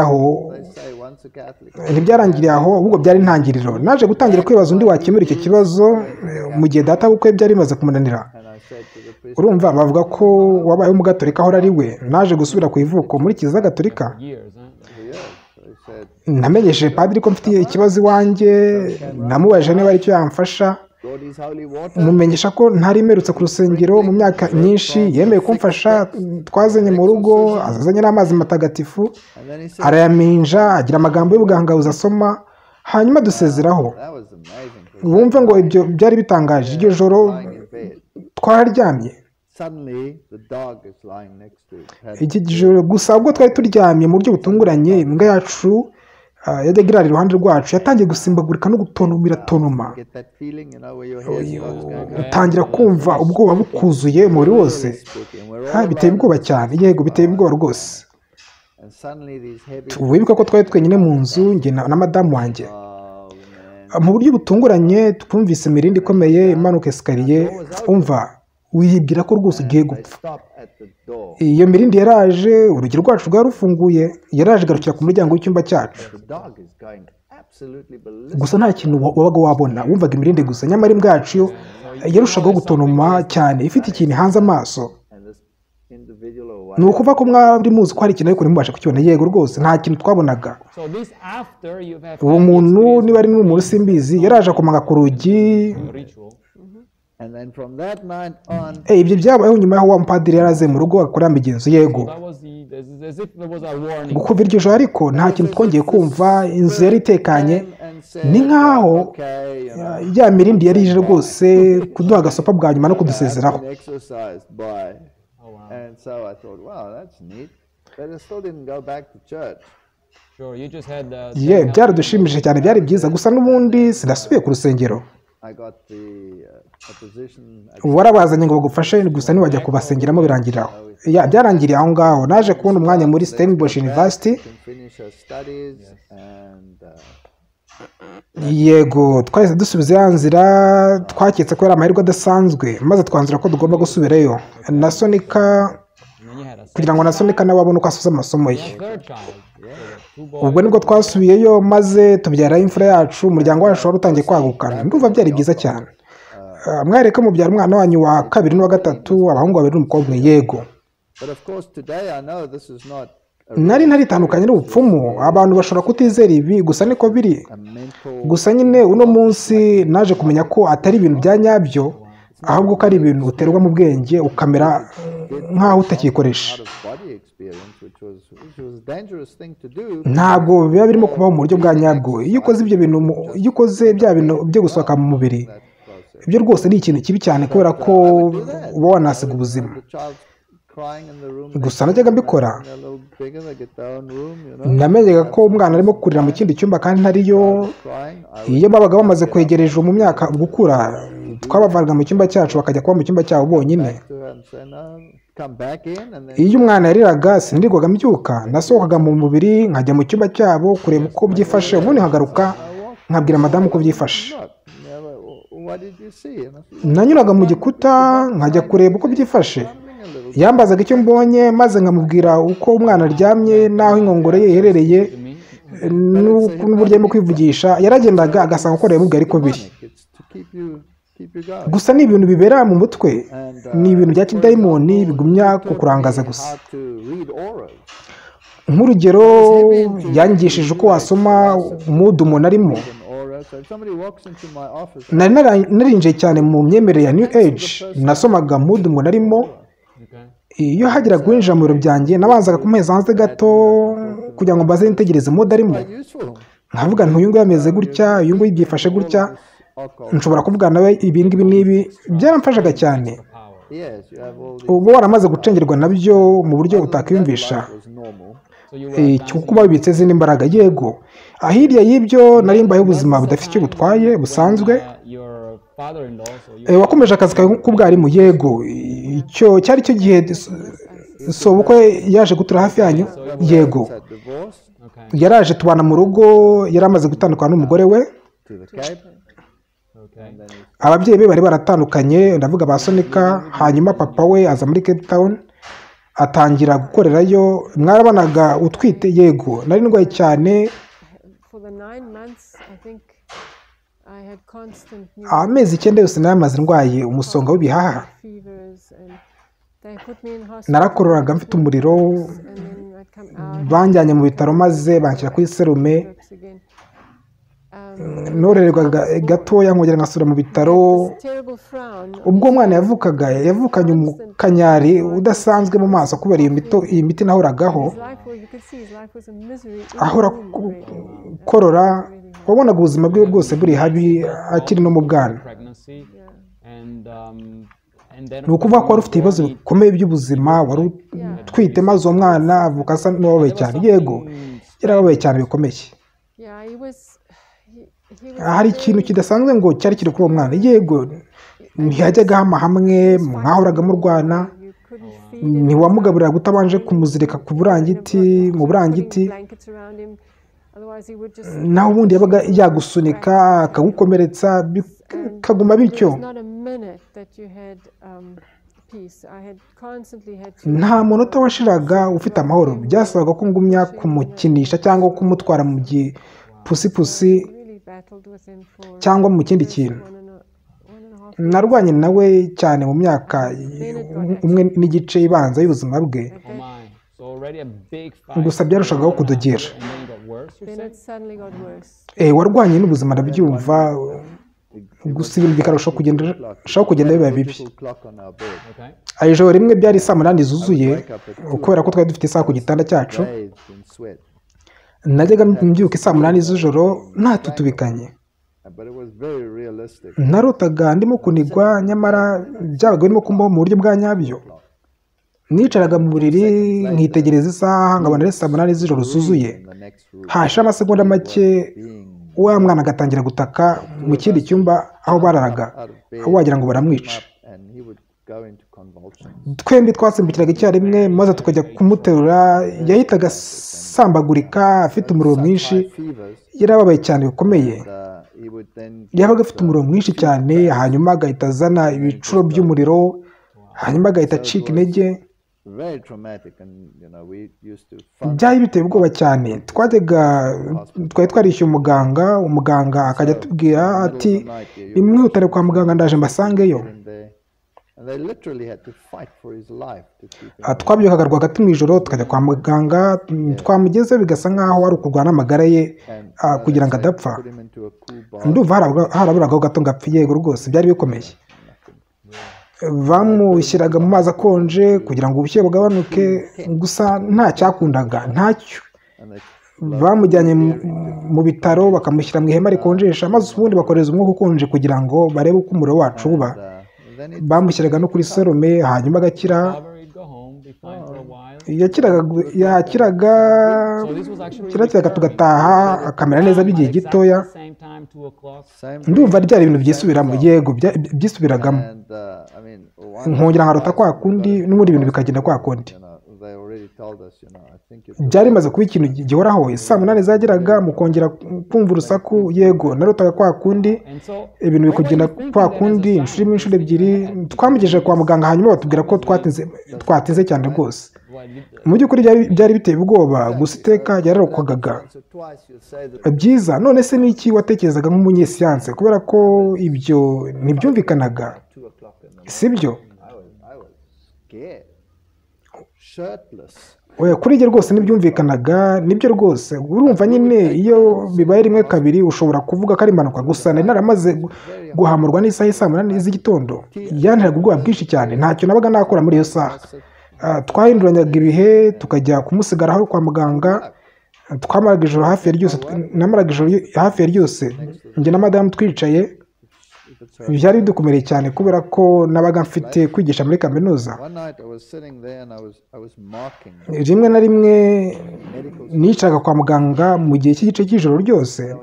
aho ahubwo byari intangiriro naje gutangira kwibaza undi wakemura icyo kibazo mu gihe data bukwe byari bimaze kumunanira urumva bavuga ko wabaye umugatolika aho ari we naje gusubira ku ivuko muri kiliziya gatolika namenyesheje padiri ko mfite ikibazo iwanjye namubajije niba ari cyo yamfasha mumenyesha ko ntari imerutse ku rusengero mu myaka myinshi yemeye kumfasha twazanye mu rugo azanye n'amazi matagatifu arayaminja agira amagambo y'ubugangabuzi asoma hanyuma dusezeraho wumve ngo ibyo byari bitangaje iryo joro twararyamye iki joro gusa ubwo twari turyamye mu buryo butunguranye imbwa yacu yajyaga irara iruhande rwacu yatangiye gusimbagurika no gutonoma iratonoma utangira kumva ubwoba bukuzuye umubiri wose biteye ubwoba cyane yego biteye ubwoba rwose wibuka ko twari twenyine mu nzu njye na madamu wanjye mu buryo butunguranye twumvise imirindi ikomeye imanuka esikariye umva wibwira ko rwose ugiye gupfa iyo mirindi yaraje urugi rwacu rwari rufunguye yaraje igarukira ku muryango w'icyumba cyacu gusa nta kintu wabaga wabona wumvaga imirindi gusa nyamara imbwa yacu yarushagaho gutonoma cyane ifite ikintu hanze amaso ni ukuva ko mwari muzi ko hari ikintu ariko ntimubashe kukibona yego rwose nta kintu twabonaga uwo muntu niba ari n'umuntu simbizi yaraje akomanga ku rugi ibyo byabayeho nyuma y'aho wa mupadiri yaraze mu rugo akora imigenzo yego kuva iryo joro ariko nta kintu twongeye kumva inzu yari itekanye ni nk'aho ya mirindi yari ije rwose kuduha agasopa bwa nyuma no kudusezeraho byaradushimishije cyane byari byiza gusa n'ubundi sinasubiye ku rusengero warabazanye ngo bagufashe gusa ntiwajya kubasengeramo birangiriraho byarangiriye aho ngaho naje kubona umwanya muri Stellenbosch University yego twahise dusubiza ya nzira twaketse ko ari amahirwe adasanzwe maze twanzura ko tugomba gusubirayo nasonika kugira ngo nasonika nawe abone uko asubiza amasomo ye ubwo nibwo twasubiyeyo maze tubyaraho imfura yacu umuryango wacu wari utangiye kwagukana ndumva byari byiza cyane mwareka mubyara umwana wanyu wa kabiri n'uwa gatatu abahungu babiri n'umukobwa yego nari ntaritandukanye n'ubupfumu abantu bashobora kutizera ibi gusa niko biri gusa nyine uno munsi naje kumenya ko atari ibintu bya nyabyo ahubwo ko ari ibintu uterwa mu bwenge ukamera nk'aho utakikoresha ntabwo biba birimo kubaho mu buryo bwa nyabwo iyo ukoze ibyo bintu iyo ukoze bya bintu byo gusohoka mu mubiri ibyo rwose ni ikintu kibi cyane kubera ko uba wanasiga ubuzima gusa najyaga mbikora namenyaga ko umwana arimo kurira mu kindi cyumba kandi ntariyo iyo babaga bamaze kwegereje mu myaka gukura twabavanaga mu cyumba cyacu bakajya kuba mu cyumba cyabo bonyine iyo umwana yariraga sinirwaga mbyuka nasohokaga mu mubiri nkajya mu cyumba cyabo kureba uko byifashe ubundi nkagaruka nkabwira madamu uko byifashe nanyuraga mu gikuta nkajya kureba uko byifashe yambazaga icyo mbonye maze nkamubwira uko umwana aryamye n'aho inkongoro ye iherereye n'uburyo arimo kwivugisha yaragendaga agasanga uko yamubwira ariko biri gusa ni ibintu bibera mu mutwe ni ibintu bya kidayimoni bigumya kukurangaza gusa nk'urugero yangishije uko wasoma umudu umuntu arimo narinjiye cyane mu myemerere ya New Age nasomaga umudu umuntu arimo iyo hagiraga uwinjira mu biro byanjye nabanzaga kumuheza hanze gato kugira ngo mbaze nitegereze umudu arimo nkavuga nti uyu nguyu ameze gutya uyu nguyu byifashe gutya nshobora kuvuga nawe ibi ngibi n'ibi byaramfashaga cyane uba waramaze gucengerwa nabyo mu buryo utakwiyumvisha kuko uba wibitse izindi mbaraga yego ahirya y'ibyo nari mbayeho ubuzima budafite icyo butwaye busanzwe wakomeje akazi kawe k'ubwarimu yego icyo cyari cyo gihe sobukwe yaje gutura hafi yanyu yego yaraje tubana mu rugo yari amaze gutandukana n'umugore we ababyeyi be bari baratandukanye, ndavuga ba Sonika. Hanyuma papa we aza muri Cape Town atangira gukorerayo. Mwarabonaga utwite? Yego, nari ndwaye cyane. Amezi 9 yose namaze ndwaye umusonga w'ibihaha. Narakororaga mfite umuriro, banjyanye mu bitaro maze banshyira kuri serume. Norererwaga gatoya nkongera ngasubira mu bitaro. Ubwo umwana yavukaga yavukanye umukanyari udasanzwe mu maso kubera iyi miti nahoragaho. Ahora korora, wabonaga ubuzima bwe bwose buri habi akiri no mu bwana. Ni ukuvuga ko wari ufite ibibazo bikomeye by'ubuzima, wari utwite maze uwo mwana avuka asa n'uwababaye cyane. Yego, yarababaye cyane bikomeye. Hari ikintu kidasanzwe ngo cyari kiri kuri uwo mwana. Yego, ntihajyaga hama hamwe, mwahoraga murwana, ntiwamugaburira utabanje kumuzirika ku burangiti, mu burangiti. Naho ubundi yabaga yagusunika akagukomeretsa bikaguma bityo. Nta munota washiraga ufite amahoro. Byasabaga ko ngumya kumukinisha cyangwa kumutwara mu gipusipusi cyangwa mu kindi kintu. Narwanye nawe cyane mu myaka 1 n'igice ibanza y'ubuzima bwe, gusa byarushagaho kudogera. Warwanye n'ubuzima ndabyumva, gusa ibintu bikarushaho kugenda biba bibi. Ijoro rimwe byari 8 zuzuye, kubera ko twari dufite isaha ku gitanda cyacu. Najyaga mbyuka 8 z'ijoro ntatutubikanye. Narotaga ndimo kunigwa, nyamara byabaga birimo kumbaho mu buryo bwa nyabyo. Nicaraga mu buriri nkitegereza isaha nkabona ari 8 z'ijoro zuzuye. Hasha amasegonda make wa mwana agatangira gutaka mu kindi cyumba aho bararaga, aho wagira ngo baramwica. Twembi twasimbukiraga icyarimwe maze tukajya kumuterura. Yahitaga sambagurika afite umuriro mwinshi, yarababaye cyane bikomeye. Yabaga afite umuriro mwinshi cyane, hanyuma agahita azana ibicuro by'umuriro, hanyuma agahita acika intege. Byari biteye ubwoba cyane. Twari twarishyuye umuganga akajya atubwira ati nimwihutire kwa muganga ndaje mbasangeyo. Twabyukaga rwagati mu ijoro tukajya kwa muganga, twamugeze bigasa nkaho wari ukurwana n'amagara ye kugira ngo adapfa. Ndumva haraburagaho gato ngo apfe. Yego rwose byari bikomeye. Bamushyiraga mu mazi akonje kugira ngo ubushyuhe bugabanuke, gusa nta cyakundaga, ntacyo. Bamujyanye mu bitaro bakamushyira mu ihema rikonjesha, maze ubundi bakoreza umwuka ukonje kugira ngo barebe uko umuriro wacu uba. Bamushyiraga no kuri serume, hanyuma agakira. yakiraga tugataha akamera neza by'igihe gitoya. Ndumva ryari ibintu byisubiramo. Yego, byisubiragamo. Nkongera nkarota kwa kundi n'ubundi ibintu bikagenda kwa kundi. Byari bimaze kuba ikintu gihoraho. 8 zageraga mukongera kumva urusaku. Yego, narotaga kwa kundi, ibintu bikugenda kwa kundi inshuro ebyiri. Twamugejeje kwa muganga, hanyuma batubwira ko twatinze cyane rwose. Mu by'ukuri byari biteye ubwoba, gusa iteka yararokwaga. Byiza. None se niki watekerezaga nk'umunyesiyanse, kubera ko ibyo ntibyumvikanaga, sibyo? Kuri njye rwose ntibyumvikanaga. Nibyo rwose. Urumva nyine iyo bibaye rimwe kabiri ushobora kuvuga ko ari impanuka. Gusa nari naramaze guhamurwa n'isaha 8 z'igitondo. Yanteraga ubwoba bwinshi cyane, ntacyo nabaga nakora muri iyo saha. Twahinduranyaga ibihe tukajya kumusigara aho kwa muganga. Twamaraga ijoro hafi ya ryose. Namaraga ijoro hafi ya ryose njye na madamu twicaye. Byari bidukomereye cyane kubera ko nabaga mfite kwigisha muri kaminuza. Rimwe na rimwe nicaraga kwa muganga mu gihe cy'igice cy'ijoro ryose.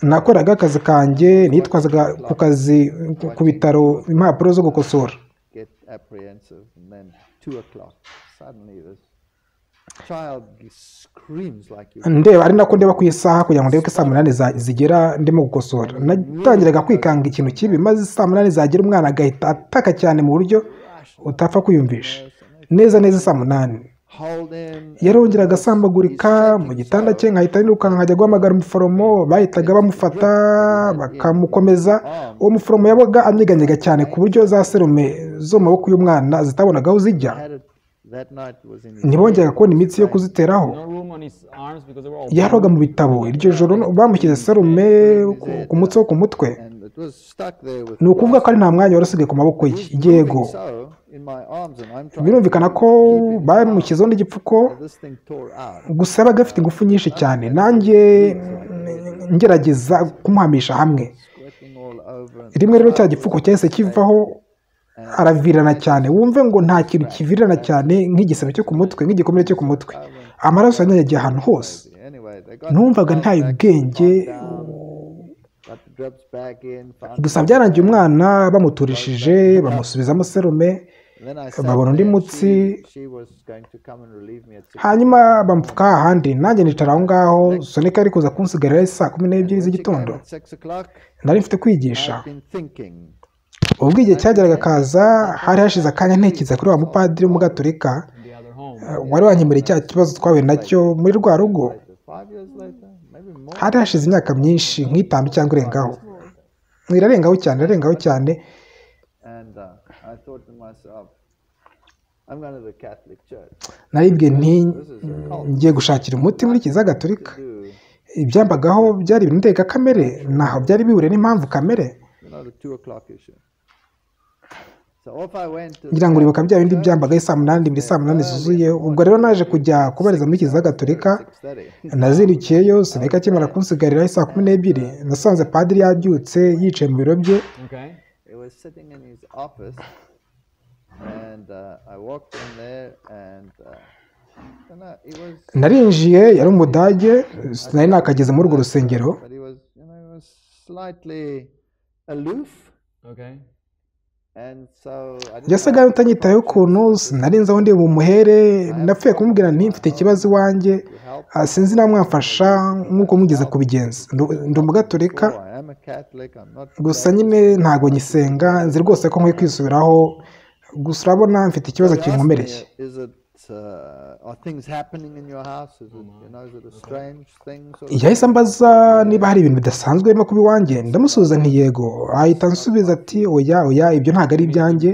Nakoraga akazi kanjye, nitwazaga ku kazi ku bitaro impapuro zo gukosora. ndeba ari nako ndeba ku isaha kugira ngo ndebe ko saa 8 zigera ndimo gukosora. Natangiraga kwikanga ikintu kibi maze saa 8 zagera umwana agahita ataka cyane mu buryo utapfa kwiyumvisha. Neza saa 8 yarongera agasambagurika mu gitanda cye, nkahita nirukanka nkajya guhamagara umuforomo. Bahitaga bamufata bakamukomeza. Uwo muforomo yabaga anyeganyega cyane ku buryo za serume zo mu maboko y'umwana zitabonaga aho zijya. Ntibongeraga kubona imitsi yo kuziteraho. Yaroga mu bitabo. Iryo joro bamushyize serume ku mutsi wo ku mutwe. Ni ukuvuga ko ari nta mwanya wari usigaye ku maboko ye. Yego, birumvikana ko bamushyizeho n'igipfuko, gusa yabaga afite ingufu nyinshi cyane. Nanjye ngerageza kumuhamisha hamwe. Rimwe rero cya gipfuko cyahise kivaho, aravirana cyane. Wumve ngo nta kintu kivirana cyane nk'igisebe cyo ku mutwe, nk'igikomere cyo ku mutwe. Amaraso yanyagiye ahantu hose. Numvaga ntaye ubwenge. Gusa byarangiye umwana bamuturishije, bamusubizamo serume, babona undi mutsi, hanyuma bamupfuka ahandi. Nanjye nicara aho ngaho. Sonika ari kuza kunsigarira saa 12 z'igitondo. Nari mfite kwigisha. Ubwo igihe cyageraga kaza, hari hashize akanya ntekereza kuri wa mupadiri w'umugatolika wari wankemuriye cya kibazo twahuye nacyo muri rwa rugo. Hari hashize imyaka myinshi, nk'itanu cyangwa irengaho. Irarengaho cyane. Naribwiye nti ngiye gushakira umuti muri Kiliziya Gatolika. Ibyambagaho byari ibintu ndengakamere, naho byari bihuriye n'impamvu kamere. Ngira ngo uribuka bya bindi byambagaho saa 8 muri saa 8 zuzuye. Ubwo rero naje kujya kubariza muri Kiliziya Gatolika. Nazindukiyeyo, Sonika akimara kunsigarira saa 12, nasanze padiri yabyutse yicaye mu biro bye. Narinjiye, yari umudage, sinari nakageze muri urwo rusengero. Yasaga utanyitayeho ukuntu, sinarinze aho ndi bumuhere. Napfuye kumubwira nti mfite ikibazo iwanjye, sinzi namwafasha nk'uko mugeze kubigenza. Ndi umugatolika, gusa nyine ntago nyisenga, nzi rwose ko nkwiye kwisubiraho. Gusa urabona mfite ikibazo kinkomereye. Yahise ambaza niba hari ibintu bidasanzwe birimo kuba iwanjye. Ndamusubiza nti yego. Ahita ansubiza ati oya ibyo ntabwo ari ibyanjye.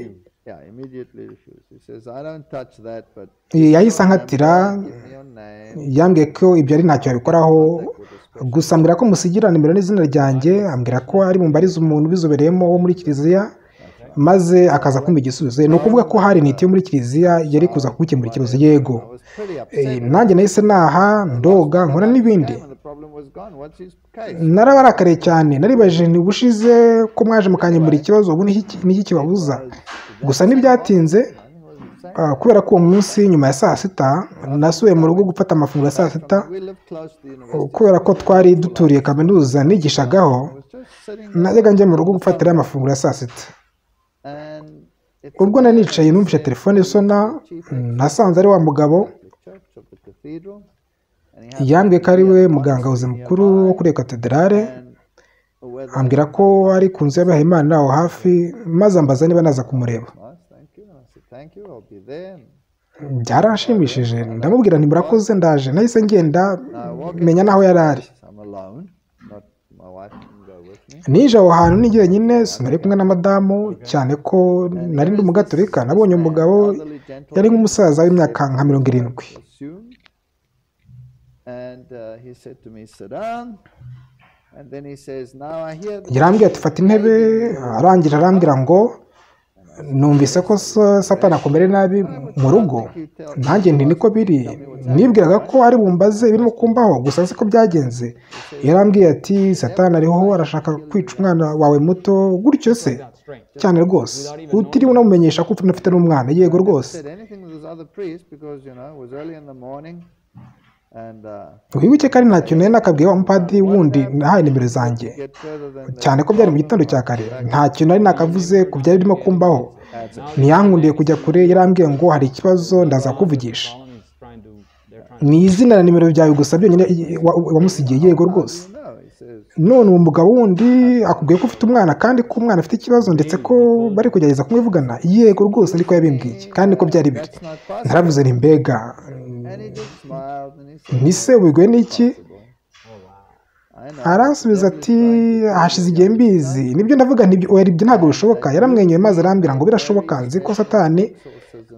Yahise ankatira, yambwiye ko ibyo ari ntacyo yabikoraho. Gusa ambwira ko musigira nimero n'izina ryanjye, ambwira ko ari bumbarize umuntu ubizobereyemo wo muri Kiliziya, maze akaza kumva igisubizo. Ni ukuvuga ko hari intiti yo muri Kiliziya yari kuza gukemura ikibazo. Yego, nanjye nahise naha, ndoga, nkora n'ibindi. Narabarakariye cyane. Naribajije nti ubushize ko mwaje mukanyemura ikibazo, ubu niki kibabuza? Gusa ntibyatinze, kubera ko uwo munsi nyuma ya saa 6 nasubiye mu rugo gufata amafunguro ya saa 6. Kubera ko twari duturiye kaminuza nigishagaho, najyaga njya mu rugo gufatira amafunguro ya saa 6. Ubwo nanicaye numvise telefone isona, nasanze ari wa mugabo. Yambwiye ko ari we mugangahuzi mukuru wo kuri katedrale. Ambwira ko ari ku nzu y'Abahimana aho hafi, maze ambaza niba naza kumureba. Byaranshimishije. Ndamubwira nti murakoze, ndaje. Nahise ngenda menya naho yari ari. Nije aho hantu ni jyenyine, sinari kumwe na madamu, cyane ko nari ndi umugatolika. Nabonye umugabo yari nk'umusaza w'imyaka nka 70. Yarambwiye ati fata intebe. Arangira arambwira ngo numvise ko Satani akomere nabi mu rugo. Nanjye nti niko biri. Nibwiraga ko ari bumbaze birimo kumbaho, gusa siko byagenze. Yarambwiye ati Satani ariho arashaka kwica umwana wawe muto. Gutyo se cyane rwose, utiriwe unamumenyesha ko ufite n'umwana. Yego rwose. Wibuke ko ari ntacyo nari nakabwiye wa mupadiri wundi nahaye nimero zanjye, cyane ko byari mu gitondo cya kare. Ntacyo nari nakavuze ku byari birimo kumbaho. Ntiyankundiye kujya kure. Yarambwiye ngo hari ikibazo, ndaza kuvugisha. ni izina na nimero byawe gusa byonyine wamusigiye. Yego rwose. None uwo mugabo wundi akubwiye ko ufite umwana kandi ko umwana afite ikibazo ndetse ko bari kugerageza kumwivugana. Yego rwose ariko yabimbwiye kandi ko byari biri. Naravuze ni mbega nise ubigwe n'iki? Aransubiza ati hashize igihe mbizi. Nibyo ndavuga ibyo ntabwo bishoboka. Yaramwenyuye maze arambwira ngo birashoboka, nzi ko Satani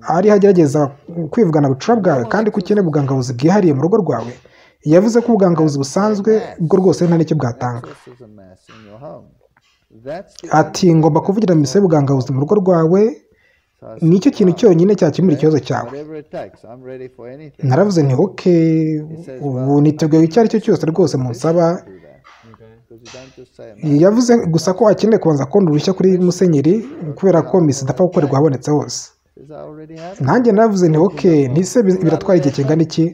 ari hagerageza kwivugana bucura bwawe kandi ko ukeneye ubugangabuzi bwihariye mu rugo rwawe. Yavuze ko ubugangabuzi busanzwe bwo rwose nta n'icyo bwatanga. Ati ngomba kuvugira misa y'ubugangabuzi mu rugo rwawe, nicyo kintu cyonyine cyakemura ikibazo cyawe. Naravuze nti okay, ubu niteguye icyo ari cyo cyose rwose munsaba. Yavuze gusa ko akeneye kubanza kubona uruhushya kuri musenyeri kubera ko misa idapfa gukorerwa habonetse hose. Nanjye naravuze nti okay, ntise biratwara igihe kingana iki?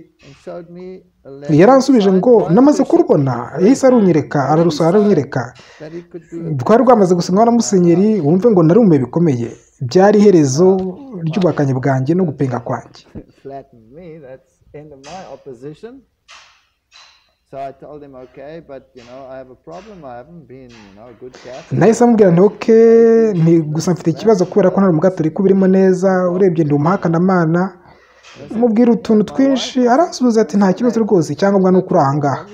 Yaransubije ngo namaze kurubona. Yahise arunyereka. Twari rwamaze gusinywa na musenyeri, wumve ngo narumiwe bikomeye. Byari iherezo ry'ubakanye bwanjye no gupenga kwanjye. Nahise amubwira nti okay, gusa mfite ikibazo kubera ko ntari umugatolika ubirimo neza, urebye ndi umuhakanamana. Mubwira utuntu twinshi. Aransubiza ati nta kibazo rwose, icyangombwa ni ukuri aha ngaha.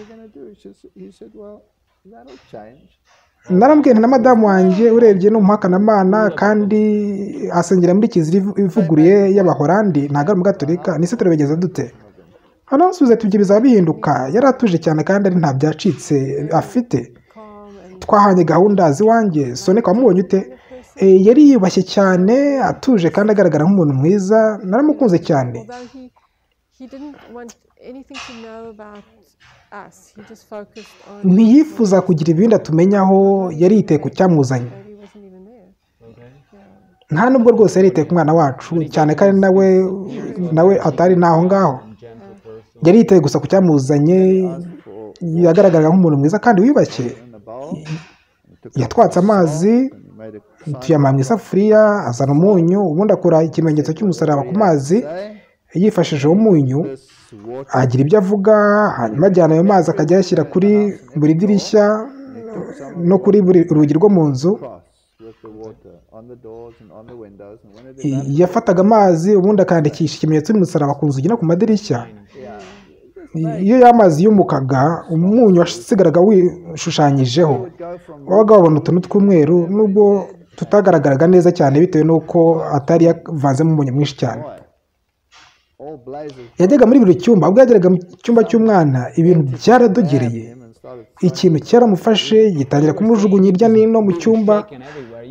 Narambwiye nti na madamu wanjye urebye ni umuhakanamana kandi asengera muri kiliziya ivuguruye y'Abahorandi, ntabwo ari umugatolika, nise turabigeza dute? Aransubiza ati ibyo bizaba bihinduka. Yari atuje cyane kandi ari nta byacitse afite. Twahanye gahunda ziwanjye. Soneka wamubonye ute? Yari yiyubashye cyane, atuje kandi agaragara nk'umuntu mwiza. Naramukunze cyane. Ntiyifuza kugira ibindi atumenyaho, yari yiteye ku cyamuzanye. Nta nubwo rwose yari yiteye ku mwana wacu cyane kandi nawe atari naho ngaho. Yari yiteye gusa ku cyamuzanye, yagaragaraga nk'umuntu mwiza kandi wiyubashye. Yatwatse amazi, tuyamara mu isafuriya, azana umunyu, ubundi akora ikimenyetso cy'umusaraba ku mazi yifashishije umunyu. Agira ibyo avuga, hanyuma ajyana ayo mazi akajya ayashyira kuri buri dirishya no kuri buri rugi rwo mu nzu. Yafataga amazi ubundi akandikisha ikimenyetso cy'umusaraba ku nzugi no ku madirishya. Iyo y'amazi yumukaga, umunyu wasigaraga wishushanyijeho. Wabaga wabona utuntu tw'umweru nubwo tutagaragaraga neza cyane bitewe n'uko atari yavanzemo umunyu mwinshi cyane. Yajyaga muri buri cyumba. Ubwo yageraga mu cyumba cy'umwana, ibintu byaradogereye. Ikintu cyaramufashe gitangira kumujugunya hirya n'ino mu cyumba.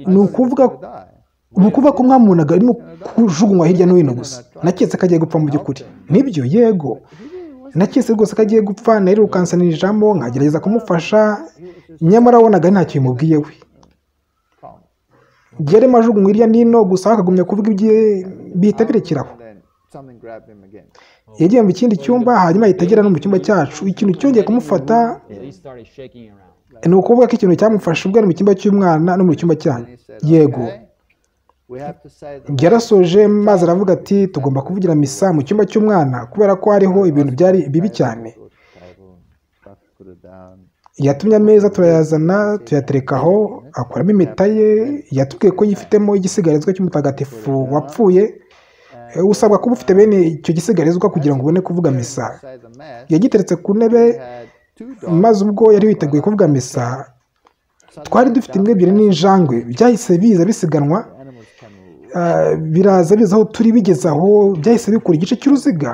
Ni ukuvuga ko mwamubonaga arimo kujugunywa hirya no hino gusa. Naketse ko agiye gupfa mu by'ukuri. Nibyo, yego. Naketse rwose ko agiye gupfa. Narirukansanijamo nkagerageza kumufasha, nyamara wabonaga ntacyo bimubwiye we. Yarimo ajugunywa hirya n'ino gusa akagumya kuvuga ibye bihita birekeraho. Yagiye mu kindi cyumba, hanyuma ahita agera no mu cyumba cyacu. Ikintu cyongeye kumufata ni ukuvuga ko ikintu cyamufashe ubwo ari mu cyumba cy'umwana no mu cyumba cyanyu. Yego. Yarasoje maze aravuga ati tugomba kuvugira misa mu cyumba cy'umwana kubera ko hariho ibintu byari bibi cyane. Yatumye ameza turayazana tuyaterekaho, akuramo impeta ye. Yatubwiye ko yifitemo igisigarizwa cy'umutagatifu wapfuye. Usabwa kuba ufite bene icyo gisigarizwa kugira ngo ubone kuvuga misa. Yagiteretse ku ntebe, maze ubwo yari witeguye kuvuga misa, twari dufite imbwa ebyiri n'injangwe. Byahise biza bisiganwa, biraza biza aho turi, bigeze aho byahise bikora igice cy'uruziga.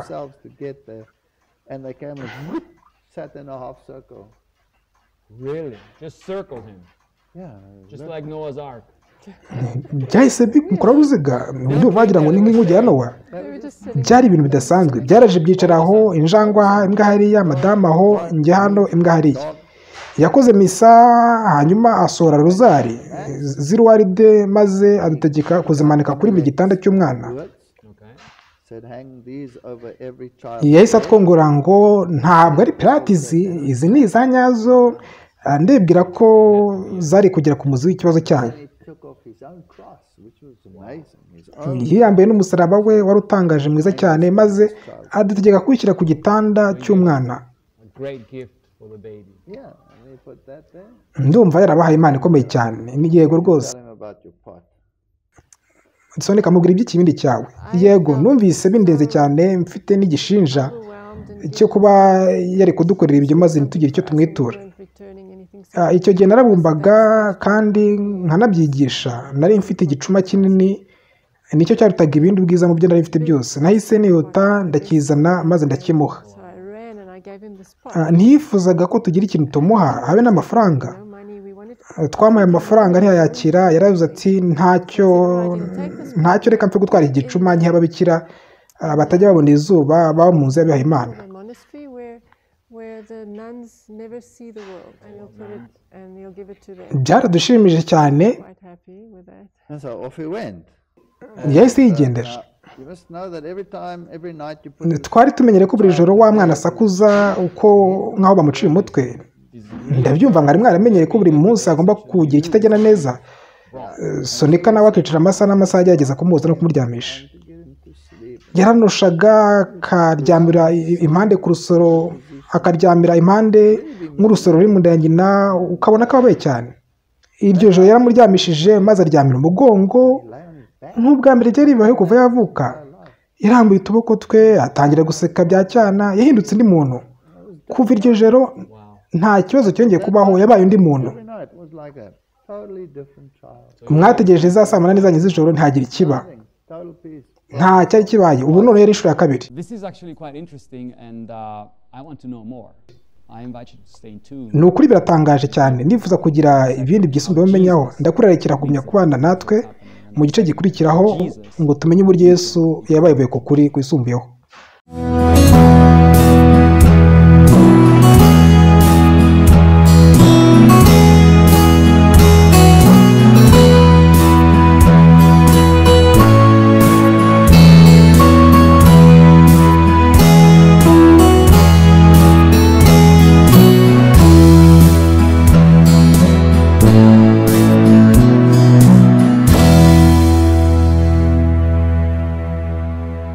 Byahise bikora uruziga, ndumva wagira ngo ni nk'inkuge ya Nowa. Byari ibintu bidasanzwe. Byaraje byicara aho, injangwa imbwa hariya, madamu aho, njye hano, imbwa hariya. Yakoze misa, hanyuma asohora rozari z'iruwaride, maze adutegeka kuzimanika kuri buri gitanda cy'umwana. Yahise atwongora ngo ntabwo ari pirate izi ni iza nyazo. Ndebwira ko zari kugera ku muzi w'ikibazo cyanyu. yiyambaye n'umusaraba we wari utangaje mwiza cyane maze adutegeka kwishyira ku gitanda cy'umwana. Ndumva yarabahaye Imana ikomeye cyane. Ni yego rwose. Sonika mubwira iby'ikibindi cyawe. Yego numvise bindenze cyane, mfite n'igishinja cyo kuba yari kudukorera ibyo maze ntitugire icyo tumwitura. Icyo gihe narabumbaga kandi nkanabyigisha, nari mfite igicuma kinini nicyo cyarutaga ibindi ubwiza mu byo nari mfite byose. Nahise niyota ndakizana maze ndakimuha. Ntiyifuzaga ko tugira ikintu tumuha habe n'amafaranga. Twamuhaye amafaranga ntiyayakira, yaravuze ati ntacyo reka mfe gutwara igicuma nk'ababikira batajya babona izuba baba mu nzu y'abihaye Imana. Byaradushimije cyane. Yahise yigendera. Twari tumenyere ko buri joro wa mwana asakuza uko nk'aho bamuciye umutwe. Ndabyumva mwari mwaramenyere ko buri munsi agomba kugira ikitagenda neza. Sonika nawe akicara amasaha n'amasaha agerageza kumuhoza no kumuryamisha. Yaranushaga akaryamira impande ku rusoro, akaryamira impande nk'urusoro ruri mu nda ya nyina, ukabona ko ababaye cyane. Iryo joro yaramuryamishije maze aryamira umugongo nk'ubwa mbere ryari ribayeho kuva yavuka. Yarambuye utuboko twe atangira guseka bya cyana, yahindutse undi muntu. Kuva iryo joro nta kibazo cyongeye kubaho, yabaye undi muntu. Mwategereje za saa 8 zanyu z'ijoro ntihagire ikiba. Nta cyari kibaye. Ubu none yari inshuro ya kabiri. Ni ukuri biratangaje cyane. Nifuza kugira ibindi byisumbuyeho menyaho. Ndakurarikira kumenya kubana natwe mu gice gikurikiraho ngo tumenye uburyo Yesu yabaye ku kuri kwisumbuyeho.